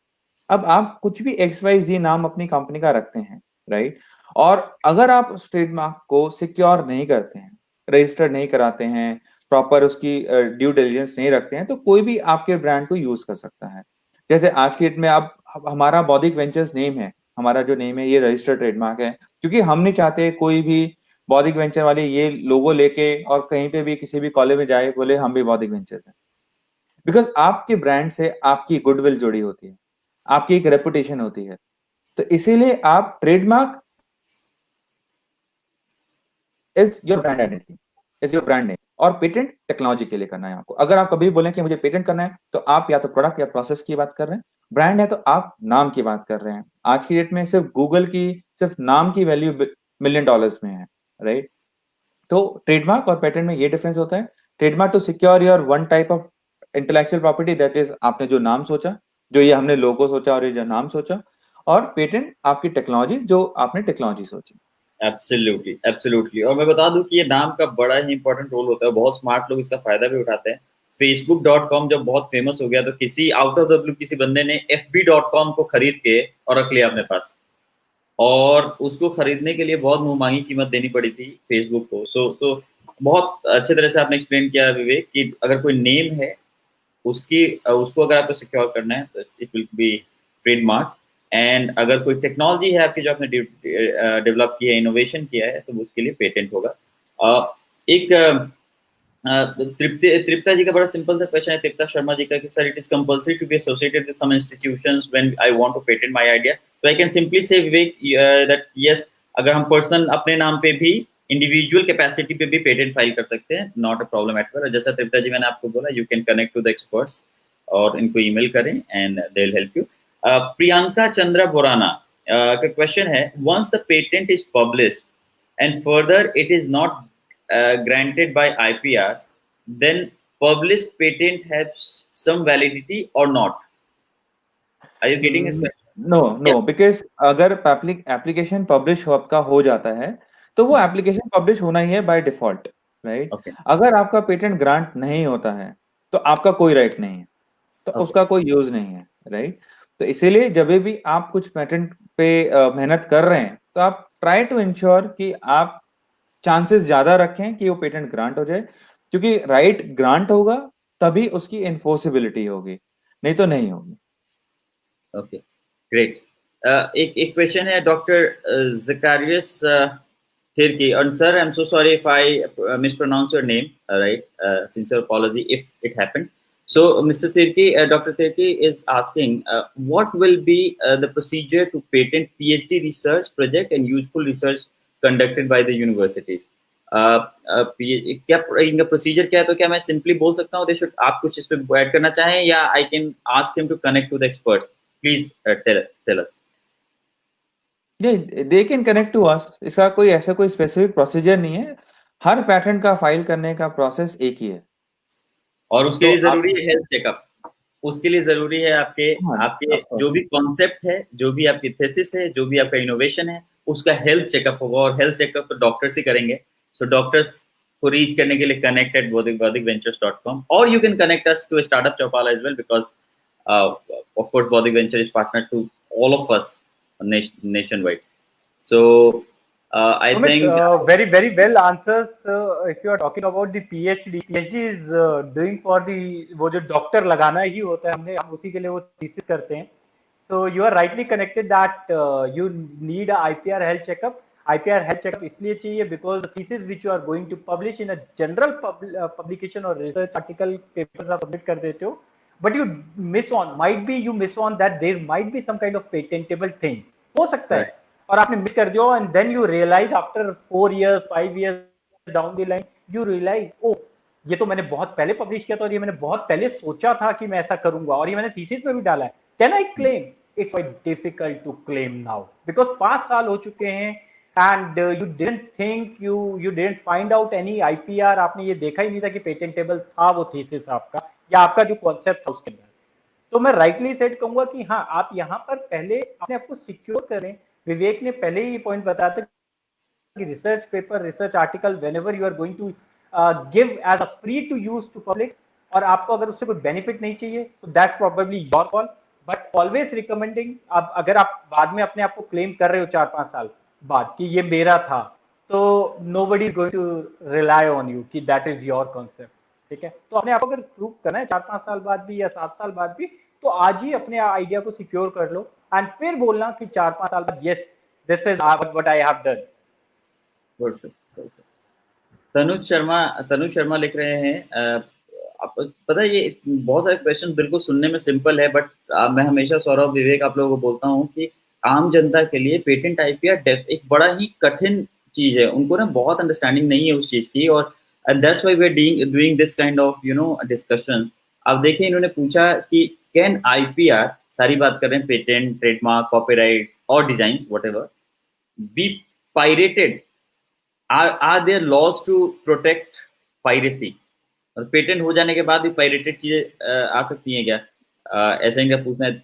अब आप कुछ भी XYZ नाम अपनी कंपनी का रखते हैं, राइट, और अगर आप उस ट्रेडमार्क को सिक्योर नहीं करते हैं, रजिस्टर नहीं कराते हैं, प्रॉपर उसकी ड्यू डिलिजेंस नहीं रखते हैं, तो कोई भी आपके ब्रांड को यूज कर सकता है। जैसे आज की डेट में अब हमारा बौद्धिक वेंचर्स नेम है, हमारा जो नेम है ये रजिस्टर्ड ट्रेडमार्क है, क्योंकि हम नहीं चाहते कोई भी बौद्धिक वेंचर वाले ये लोगो लेके और कहीं पे भी किसी भी कॉलेज में जाए बोले हम भी बौद्धिक वेंचर्स हैं। बिकॉज आपके ब्रांड से आपकी गुडविल जुड़ी होती है, आपकी एक रेपुटेशन होती है, तो इसीलिए आप trademark is your brand identity, is your brand name. और पेटेंट टेक्नोलॉजी के लिए करना है आपको। अगर आप कभी बोलें कि मुझे पेटेंट करना है, तो आप या तो प्रोडक्ट या प्रोसेस की बात कर रहे हैं, ब्रांड है तो आप नाम की बात कर रहे हैं। आज की डेट में सिर्फ गूगल की सिर्फ नाम की वैल्यू $1 मिलियन में है, राइट। तो ट्रेडमार्क और पेटेंट में ये डिफरेंस होता है। Trademark to secure your one type of intellectual property, that is आपने जो नाम सोचा, जो ये हमने लोगो सोचा और ये जो नाम सोचा, और पेटेंट आपकी टेक्नोलॉजी, जो आपने टेक्नोलॉजी सोची। Absolutely, absolutely. और मैं बता दूं कि ये नाम का बड़ा ही इंपॉर्टेंट रोल होता है, बहुत स्मार्ट लोग इसका फायदा भी उठाते हैं। facebook.com जब बहुत फेमस हो गया तो किसी आउट ऑफ द ब्लू किसी बंदे ने fb.com को खरीद के और रख लिया अपने पास, और उसको खरीदने के लिए बहुत मुंहमांगी कीमत देनी पड़ी थी फेसबुक को। सो बहुत अच्छे तरह से आपने एक्सप्लेन किया विवेक कि अगर कोई नेम है उसको अगर आपको सिक्योर करना है तो it will be trademark, and अगर कोई टेक्नोलॉजी है आपकी जो आपने डेवलप की है, इनोवेशन किया है, तो उसके लिए पेटेंट होगा। तृप्ता जी का बड़ा सिंपल सा क्वेश्चन है, तृप्ता शर्मा जी का, कि sir it is compulsory to be associated with some institutions when I want to patent my idea. तो आई कैन सिंपली से विवेक दैट यस, अगर हम पर्सनल अपने नाम पे भी इंडिविजुअल कैपेसिटी पे भी पेटेंट फाइल कर सकते हैं, not a problem at all. जैसा तृप्ता जी मैंने आपको बोला, you can connect to the experts और इनको ईमेल करें and they will help you. Priyanka Chandra Borana का क्वेश्चन है, once the patent is published and further it is not granted by IPR, then published patent has some validity or not? Are you getting it? No, because अगर application publish आपका हो जाता है तो वो application publish होना ही है by default, right. अगर आपका पेटेंट ग्रांट नहीं होता है तो आपका कोई राइट नहीं है, तो उसका कोई यूज नहीं है, राइट। तो इसीलिए जब भी आप कुछ पेटेंट पे मेहनत कर रहे हैं, तो आप ट्राई टू इंश्योर कि आप चांसेस ज्यादा रखें कि वो पेटेंट ग्रांट हो जाए, क्योंकि राइट ग्रांट होगा तभी उसकी एनफोर्सेबिलिटी होगी, नहीं तो नहीं होगी। Okay, great. एक क्वेश्चन है डॉक्टर ज़कारियस थिरकी, और sir I am so sorry if I mispronounce your name, right, sincere apology if it happened. So, Mr. Tirki, Dr. Tirki is asking, what will be the procedure to patent PhD research project and useful research conducted by the universities? क्या इनका procedure क्या है? तो क्या मैं simply बोल सकता हूँ, आप कुछ इस पे ऐड करना चाहें, या I can ask him to connect to the experts? Please tell us. They can connect to us. इसका कोई ऐसा कोई स्पेसिफिक प्रोसीजर नहीं है, हर पैटेंट का फाइल करने का प्रोसेस एक ही है। और उसके लिए जरूरी है हेल्थ चेकअप, उसके लिए जरूरी है आपके जो भी कॉन्सेप्ट है, जो भी आपकी थीसिस है, जो भी आपका इनोवेशन है, उसका हेल्थ चेकअप होगा, और हेल्थ चेकअप तो डॉक्टर्स ही करेंगे। सो डॉक्टर्स को रीच करने के लिए कनेक्ट@bodhikventures.com, और you can connect us to startup Chaupal as well, because Of course, Baudik Venture is partner to all of us nationwide. So I think very well answers. If you are talking about the PhD is doing for the वो जो doctor लगाना ही होता है, हम उसी के लिए वो थीसिस करते हैं. So you are rightly connected that you need a IPR health checkup. IPR health checkup इसलिए चाहिए because the thesis which you are going to publish in a general publication or research article papers आप submit कर देते हो, but you miss on that there might be some kind of patentable thing. हो सकता है और आपने miss कर दिया, and then you realize after 4 years 5 years down the line you realize, oh ये तो मैंने बहुत पहले पब्लिश किया था और ये मैंने बहुत पहले सोचा था कि मैं ऐसा करूंगा और ये मैंने थीसिस में भी डाला है. Can I claim? It's quite difficult to claim now because 5 साल हो चुके हैं and you didn't think, you didn't find out any IPR. आपने ये देखा ही नहीं था कि पेटेंटेबल था वो थीसिस आपका या आपका जो कॉन्सेप्ट था उसके अंदर. तो मैं राइटली सेट कहूंगा कि हाँ, आप यहाँ पर पहले अपने आप को सिक्योर करें. विवेक ने पहले ही पॉइंट बताया था कि research paper, research article whenever you are going to give as a free to use to public, और आपको अगर उससे कोई बेनिफिट नहीं चाहिए तो that's probably your call, but always recommending. अब अगर आप बाद में अपने आप को क्लेम कर रहे हो 4-5 साल बाद कि ये मेरा था, तो nobody is going to rely on you कि दैट इज योर कॉन्सेप्ट. ठीक है, तो अपने आप अगर प्रूव करना है 4-5 साल बाद भी या 7 साल बाद भी, तो आज ही अपने आइडिया को सिक्योर कर लो एंड फिर बोलना कि 4-5 साल बाद yes this is what I have done. Tanuj Sharma लिख रहे हैं, आप पता है ये बहुत सारे क्वेश्चन बिल्कुल सुनने में सिंपल है, बट मैं हमेशा सौरभ, विवेक, आप लोगों को बोलता हूँ कि आम जनता के लिए पेटेंट आईपीआर एक बड़ा ही कठिन चीज है. उनको ना बहुत अंडरस्टैंडिंग नहीं है उस चीज की, और that's why we are doing this kind of discussions. आप देखिए, इन्होंने पूछा कि कैन आईपीआर, सारी बात कर रहे हैं पेटेंट, ट्रेडमार्क, कॉपीराइट्स और designs whatever, be pirated? Are there laws to protect piracy? और पेटेंट हो जाने के बाद भी पायरेटेड चीजें आ सकती हैं क्या? ऐसा इनका पूछना है.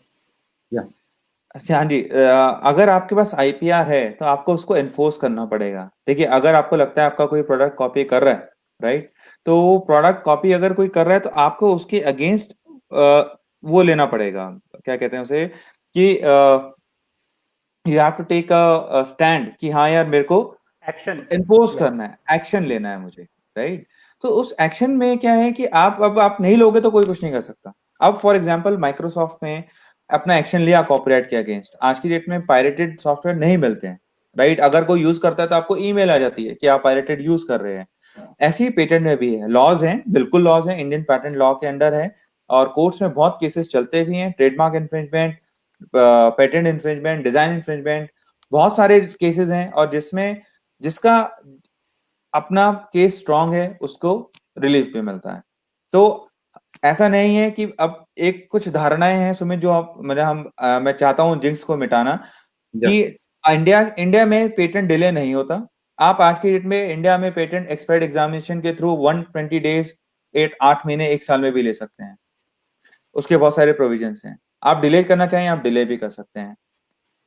अच्छा, हाँ जी. अगर आपके पास आईपीआर है तो आपको उसको एनफोर्स करना पड़ेगा. देखिए, अगर आपको लगता है आपका कोई प्रोडक्ट कॉपी कर रहा है, राइट, तो प्रोडक्ट कॉपी अगर कोई कर रहा है तो आपको उसके अगेंस्ट वो लेना पड़ेगा, क्या कहते हैं उसे, कि you have to take a stand कि हाँ यार, मेरे को एक्शन एनफोर्स करना है, एक्शन लेना है मुझे, राइट. तो उस एक्शन में क्या है कि आप नहीं लोगे तो कोई कुछ नहीं कर सकता. अब फॉर एग्जांपल माइक्रोसॉफ्ट में अपना एक्शन लिया कॉपीराइट के अगेंस्ट. आज की डेट में पायरेटेड सॉफ्टवेयर नहीं मिलते हैं, राइट. अगर कोई यूज करता है तो आपको ईमेल आ जाती है कि आप पायरेटेड यूज कर रहे हैं. ऐसे ही पेटेंट में भी है, लॉज हैं, बिल्कुल लॉज हैं, इंडियन पैटेंट लॉ के अंडर है, और कोर्ट्स में बहुत केसेस चलते भी हैं. Trademark infringement, patent infringement, design infringement, बहुत सारे केसेस हैं, और जिसका अपना केस स्ट्रांग है उसको रिलीफ भी मिलता है. तो ऐसा नहीं है कि अब एक कुछ धारणाएं हैं सुमित, जो मैं चाहता हूं जिंक्स को मिटाना, कि इंडिया में पेटेंट डिले नहीं होता. आप आज की डेट में इंडिया में पेटेंट एक्सपर्ट एग्जामिनेशन के थ्रू 120 डेज, 8 महीने, 1 साल में भी ले सकते हैं. उसके बहुत सारे प्रोविजंस हैं. आप डिले करना चाहें आप डिले भी कर सकते हैं.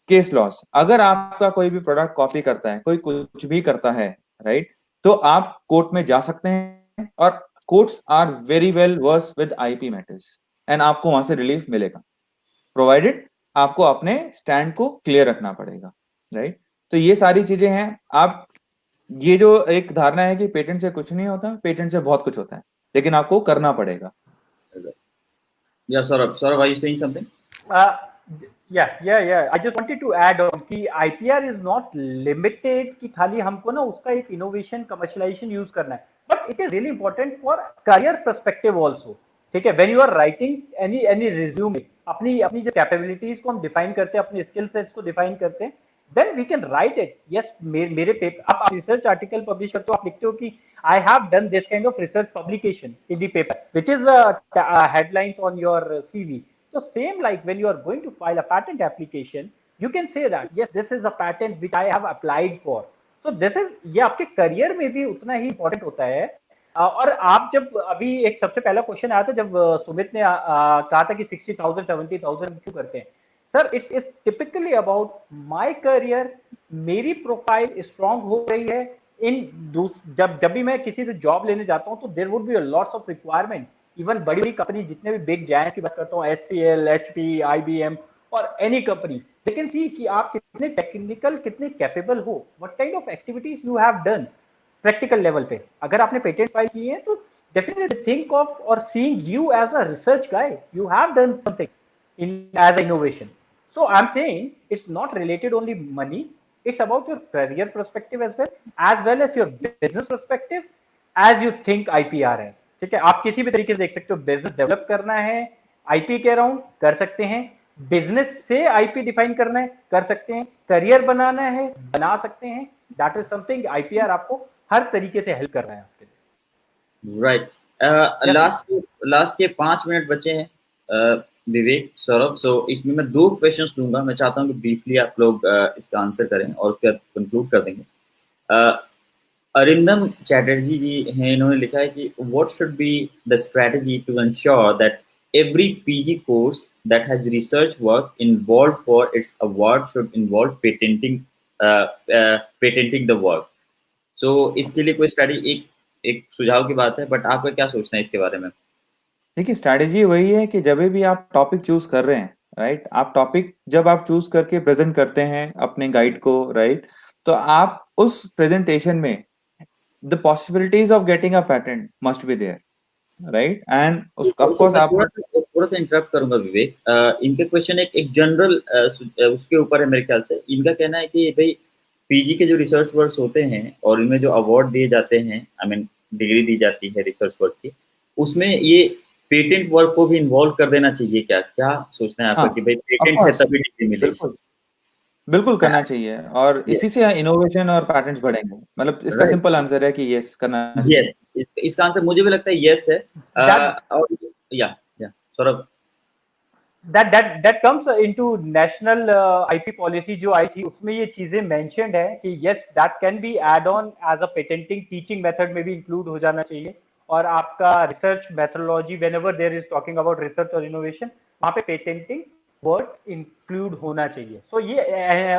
केस लॉस, अगर आपका कोई भी प्रोडक्ट कॉपी करता है, कोई कुछ भी करता है, राइट, तो आप कोर्ट में जा सकते हैं, और courts are very well versed with IP matters, and आपको वहां से रिलीफ मिलेगा, प्रोवाइडेड आपको अपने स्टैंड को क्लियर रखना पड़ेगा, राइट. तो ये सारी चीजें हैं. आप ये जो एक धारणा है कि पेटेंट से कुछ नहीं होता, पेटेंट से बहुत कुछ होता है, लेकिन आपको करना पड़ेगा. या Saurabh, are you saying something? Yeah. I just wanted to add on कि IPR is not limited कि खाली हमको ना उसका एक इनोवेशन, कमर्शलाइजेशन यूज करना है, but it is really important for career perspective also. ठीक है, when you are writing any resume, अपनी जो कैपेबिलिटीज को हम डिफाइन करते हैं, अपने स्किल सेट्स को डिफाइन करते हैं, then we can write it. Yes, मेरे पेपर, आप रिसर्च आर्टिकल पब्लिश करते हो, आप लिखते हो कि I have done this kind of research publication in the paper, which is headlines on your CV. So same like when you are going to file a patent application, you can say that yes, this is a patent which I have applied for. So this is, ये आपके career में भी उतना ही important होता है. और आप जब अभी एक सबसे पहला क्वेश्चन आया था जब सुमित ने कहा था कि 60,000 70,000 क्यों करते हैं, sir it's typically about my career. मेरी प्रोफाइल स्ट्रांग हो रही है जब भी मैं किसी से जॉब लेने जाता हूं तो there would be lots of requirement. Even बड़ी बड़ी कंपनी, जितने भी बिग जायंट्स की बात करता हूँ, HCL, HP, IBM और any company, they can see कि आप कितने टेक्निकल, कितने कैपेबल हो, what kind of activities you have done practical level पे। अगर आपने पेटेंट फाइल किए हैं तो डेफिनेटली थिंक ऑफ और seeing you as a research guy, you have done something in as a innovation. So I'm saying it's not related only money, it's about your career perspective as well as your business perspective as you think IPR है। ठीक है, आप किसी भी तरीके से देख सकते हो, बिजनेस डेवलप करना है IP के अराउंड कर सकते हैं, बिजनेस से IP डिफाइन करना है कर सकते हैं, करियर बनाना है बना सकते हैं, दैट इज समथिंग IPR आपको हर तरीके से हेल्प कर रहा है आपके लिए। राइट, लास्ट के 5 मिनट बचे हैं विवेक, सौरभ। सो इसमें मैं 2 क्वेश्चंस लूंगा, मैं चाहता हूं कि ब्रीफली आप लोग इसका आंसर करें और उसके बाद कंक्लूड कर देंगे। अरिंदम चैटर्जी जी हैं, इन्होंने लिखा है कि what should be the strategy to ensure that every PG course that has research work involved for its award should involve patenting the work। So इसके लिए कोई स्ट्रेटजी, एक सुझाव की बात है, बट आपका क्या सोचना है इसके बारे में? देखिए, स्ट्रैटेजी वही है कि जब भी आप टॉपिक चूज कर रहे हैं, राइट, आप टॉपिक जब आप चूज करके प्रेजेंट करते हैं अपने गाइड को, राइट, तो आप उस प्रेजेंटेशन में the possibilities of getting a patent must be there, right, and of course आप थोड़ा सा इंटरप्ट करूंगा विवेक। इनके क्वेश्चन एक जनरल उसके ऊपर है मेरे ख्याल से। इनका कहना है कि भाई पीजी के जो रिसर्च वर्क्स होते हैं और इनमें जो अवार्ड दिए जाते हैं, आई मीन डिग्री दी जाती है रिसर्च वर्क की, उसमें ये पेटेंट वर्क को भी इन्वॉल्व कर देना चाहिए क्या? क्या सोचना है आपका? हाँ, कि भाई पेटेंट है तभी डिग्री मिलेगी। बिल्कुल बिल्कुल करना चाहिए, और इसी से इनोवेशन और पैटेंट्स बढ़ेंगे। मतलब इसका Right. सिंपल आंसर है कि यस करना चाहिए। यस, इसका आंसर मुझे भी लगता है यस है। और या Saurabh, that comes into national IP policy जो आई थी, उसमें ये चीजें मेंशन्ड है कि yes that can be add on as a patenting teaching method में भी इंक्लूड हो जाना चाहिए। और आपका research methodology whenever there is talking about research और innovation, वहाँ पे पेटेंटिंग वर्ड इंक्लूड होना चाहिए। सो ये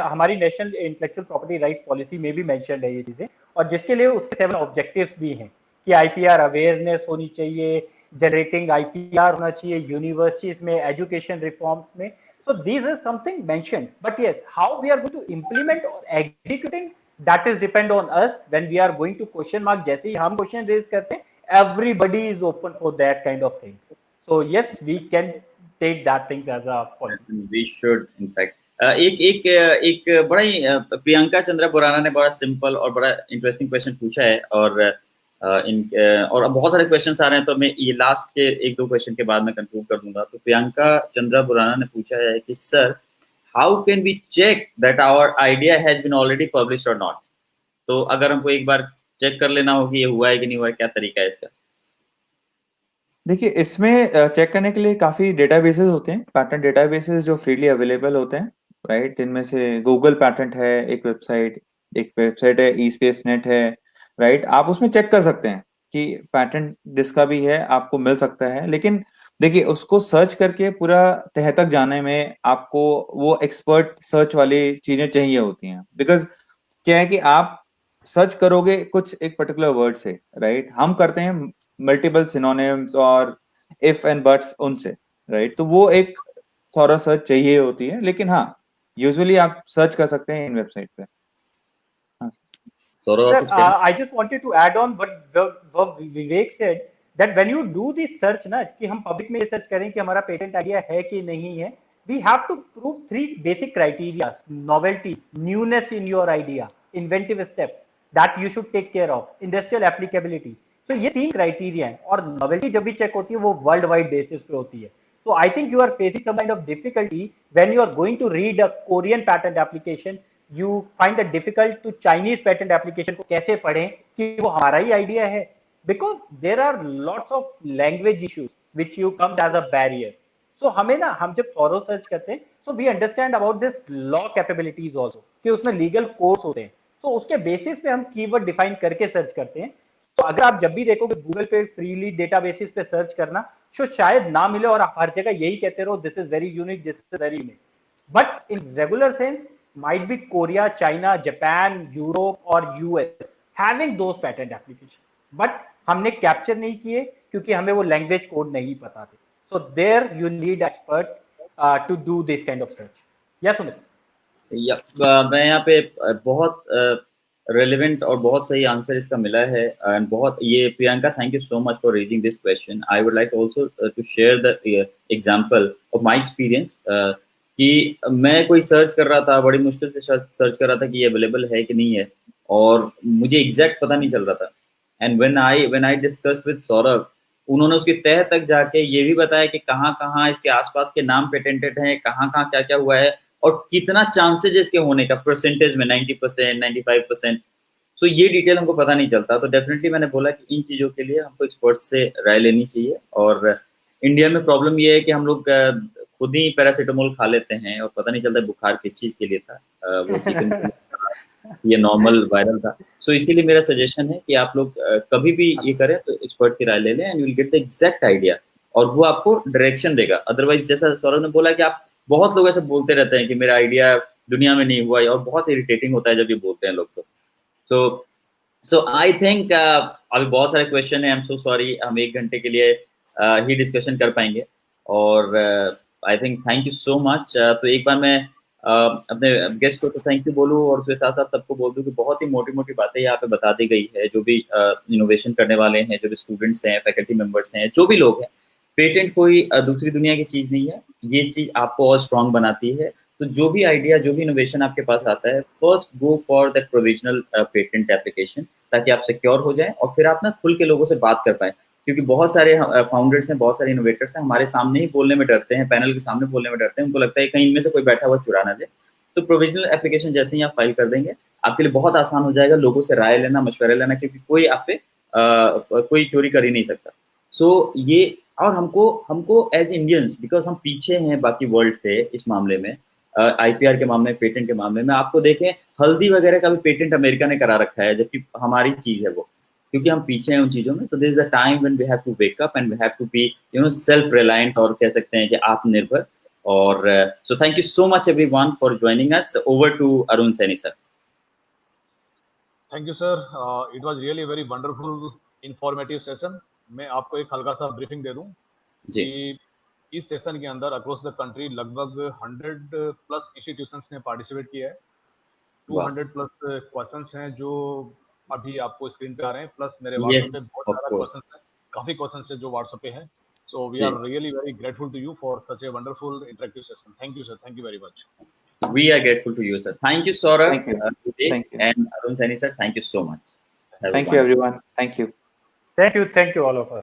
हमारी national intellectual property right policy में भी मेंशन्ड है ये चीजें, और जिसके लिए उसके 7 ऑब्जेक्टिव्स भी हैं कि IPR अवेयरनेस होनी चाहिए, जनरेटिंग IPR होना चाहिए यूनिवर्सिटीज में, एजुकेशन रिफॉर्म्स में। So this is something mentioned, but yes how we are going to implement और executing, that is depend on us. When we are going to question mark, जैसे ही हम question raise करते हैं, everybody is open for that kind of thing. So yes, we can take that things as a policy. we should in fact एक बड़ा ही प्रियंका चंद्रा बुराना ने बड़ा simple और बड़ा इंटरेस्टिंग क्वेश्चन पूछा है, और और बहुत सारे क्वेश्चंस आ रहे हैं, तो मैं ये लास्ट के 1-2 क्वेश्चन के बाद मैं कंक्लूड कर दूंगा। तो प्रियंका चंद्रा बुराना ने पूछा है कि sir, how can we check that our idea has been already published और नॉट? तो अगर हमको एक बार चेक कर लेना हो कि ये हुआ है कि नहीं हुआ है, क्या तरीका है इसका? देखिए, इसमें चेक करने के लिए काफी डेटाबेसेस होते हैं, पैटेंट डेटाबेसेस जो फ्रीली अवेलेबल होते हैं, राइट। इनमें से गूगल पैटेंट है एक वेबसाइट है eSpaceNet है, राइट। आप उसमें चेक कर सकते हैं कि पैटेंट जिसका भी है आपको मिल सकता है। लेकिन देखिए, उसको सर्च करके पूरा तह तक जाने में आपको वो एक्सपर्ट सर्च वाली चीजें चाहिए होती हैं। बिकॉज क्या है कि आप सर्च करोगे कुछ एक पर्टिकुलर वर्ड से, राइट। हम करते हैं मल्टीपल सिनोनिम्स और इफ एंड बट्स उनसे, राइट। तो वो एक थोड़ा सर्च चाहिए होती है, लेकिन हाँ, यूजुअली आप सर्च कर सकते हैं इन वेबसाइट पे। Sir, I just wanted to add on what Vivek said, that when you do this search ना, कि हम पब्लिक में ये सर्च करें कि हमारा पेटेंट आइडिया है कि नहीं है, we have to prove 3 basic criteria: novelty, newness in your idea, inventive step that you should take care of, industrial applicability। तो ये 3 क्राइटेरिया हैं, और नॉवेल्टी जब भी चेक होती है वो वर्ल्ड वाइड बेसिस पे होती है। So I think you are facing some kind of difficulty when you are going to read a Korean patent application. You find it difficult to Chinese patent application को कैसे पढ़ें कि वो हमारा ही idea है, because there are lots of language issues which you come as a barrier. So हमें ना, हम जब thorough search करते हैं, so we understand about this law capabilities also, कि उसमें legal course होते हैं, तो उसके बेसिस पे हम कीवर्ड डिफाइन करके सर्च करते हैं। तो अगर आप जब भी देखोगे गूगल पे फ्रीली डेटाबेसिस पे सर्च करना, तो शायद ना मिले और आप हर जगह यही कहते रहो, this is very unique, this is very unique. But in regular sense might be Korea, China, Japan, Europe और US having those patent application, but हमने कैप्चर नहीं किए, क्योंकि हमें वो लैंग्वेज कोड नहीं पता थे. So there you need expert to do this kind of search. Yeah, Sumit. मैं यहाँ पे बहुत रेलेवेंट और बहुत सही आंसर इसका मिला है. एंड बहुत ये Priyanka, thank you so much for raising this question. I would like also to share the example of my experience कि मैं कोई सर्च कर रहा था, बड़ी मुश्किल से सर्च कर रहा था कि ये अवेलेबल है कि नहीं है, और मुझे एग्जैक्ट पता नहीं चल रहा था. And when I discussed with Saurabh, उन्होंने उसकी तह तक जाके ये भी बताया कि कहाँ कहाँ इसके आसपास के नाम पेटेंटेड हैं, कहाँ कहाँ क्या क्या हुआ है, और कितना चांसेज इसके होने का परसेंटेज में 90%, 95%. तो ये डिटेल हमको पता नहीं चलता. तो डेफिनेटली मैंने बोला कि इन चीज़ों के लिए हमको एक्सपर्ट से राय लेनी चाहिए. और इंडिया में प्रॉब्लम ये है कि हम लोग खुद ही पैरासीटामोल खा लेते हैं और पता नहीं चलता बुखार किस चीज़ के लिए था. वो चिकन ये नॉर्मल वायरल था. सो इसीलिए मेरा सजेशन है कि आप लोग कभी भी ये करें तो एक्सपर्ट की राय ले लें, and you will get the exact idea, और वो आपको डायरेक्शन देगा. अदरवाइज जैसा सौरभ ने बोला कि आप, बहुत लोग ऐसे बोलते रहते हैं कि मेरा आइडिया दुनिया में नहीं हुआ है, और बहुत इरिटेटिंग होता है जब ये बोलते हैं लोग. तो सो आई थिंक अभी बहुत सारे क्वेश्चन है. आई एम सो सॉरी, हम 1 घंटे के लिए ही डिस्कशन कर पाएंगे. और I think thank you so much. तो एक बार मैं अपने गेस्ट को तो थैंक यू बोलूँ, और उसके साथ साथ सबको बोल दूँ कि बहुत ही मोटी मोटी बातें यहाँ पे बता दी गई है. जो भी इनोवेशन करने वाले हैं, जो भी स्टूडेंट्स हैं, फैकल्टी मेंबर्स हैं, जो भी लोग हैं, पेटेंट कोई दूसरी दुनिया की चीज़ नहीं है. ये चीज़ आपको और स्ट्रॉन्ग बनाती है. तो जो भी आइडिया, जो भी इनोवेशन आपके पास आता है, first go for that provisional patent application, ताकि आप सिक्योर हो जाएं, और फिर आप ना खुल के लोगों से बात कर पाएं. क्योंकि बहुत सारे फाउंडर्स हैं, बहुत सारे इनोवेटर्स हैं, हमारे सामने ही बोलने में डरते हैं, पैनल के सामने बोलने में डरते हैं. उनको लगता है कहीं इनमें से कोई बैठा हुआ चुरा ना दे. तो प्रोविजनल एप्लीकेशन जैसे ही आप फाइल कर देंगे, आपके लिए बहुत आसान हो जाएगा लोगों से राय लेना, मशवरे लेना, क्योंकि कोई आप पे कोई चोरी कर ही नहीं सकता. सो ये, और हमको एज इंडियंस, बिकॉज हम पीछे हैं बाकी वर्ल्ड से इस मामले में, आईपीआर के मामले में, पेटेंट के मामले में. आपको देखें, हल्दी वगैरह का भी पेटेंट अमेरिका ने करा रखा है, जबकि हमारी चीज़ है वो, क्योंकि हम पीछे हैं उन चीज़ों में. तो this is the time when we have to wake up and we have to be self reliant, और कह सकते हैं कि आत्मनिर्भर. और so thank you so much everyone for joining us. Over to Arun Saini sir. Thank you sir. It was really very wonderful informative session. मैं आपको एक हल्का सा ब्रीफिंग दे दूं जी. कि इस सेशन के अंदर अक्रॉस द कंट्री लगभग 100 प्लस इंस्टीट्यूशंस ने पार्टिसिपेट किया है. 200 प्लस क्वेश्चंस हैं जो अभी आपको स्क्रीन पे आ रहे हैं, प्लस मेरे व्हाट्सएप पे बहुत सारा क्वेश्चंस हैं, काफी क्वेश्चंस हैं जो व्हाट्सएप पे हैं. So we are really very grateful to you for such a wonderful interactive session. Thank you sir. Thank you very much. We are grateful to you, sir. Thank you, Saurabh. Thank you. Thank you. And Arun Saini, sir, thank you so much. Thank you, everyone. Thank you. Thank you all of us.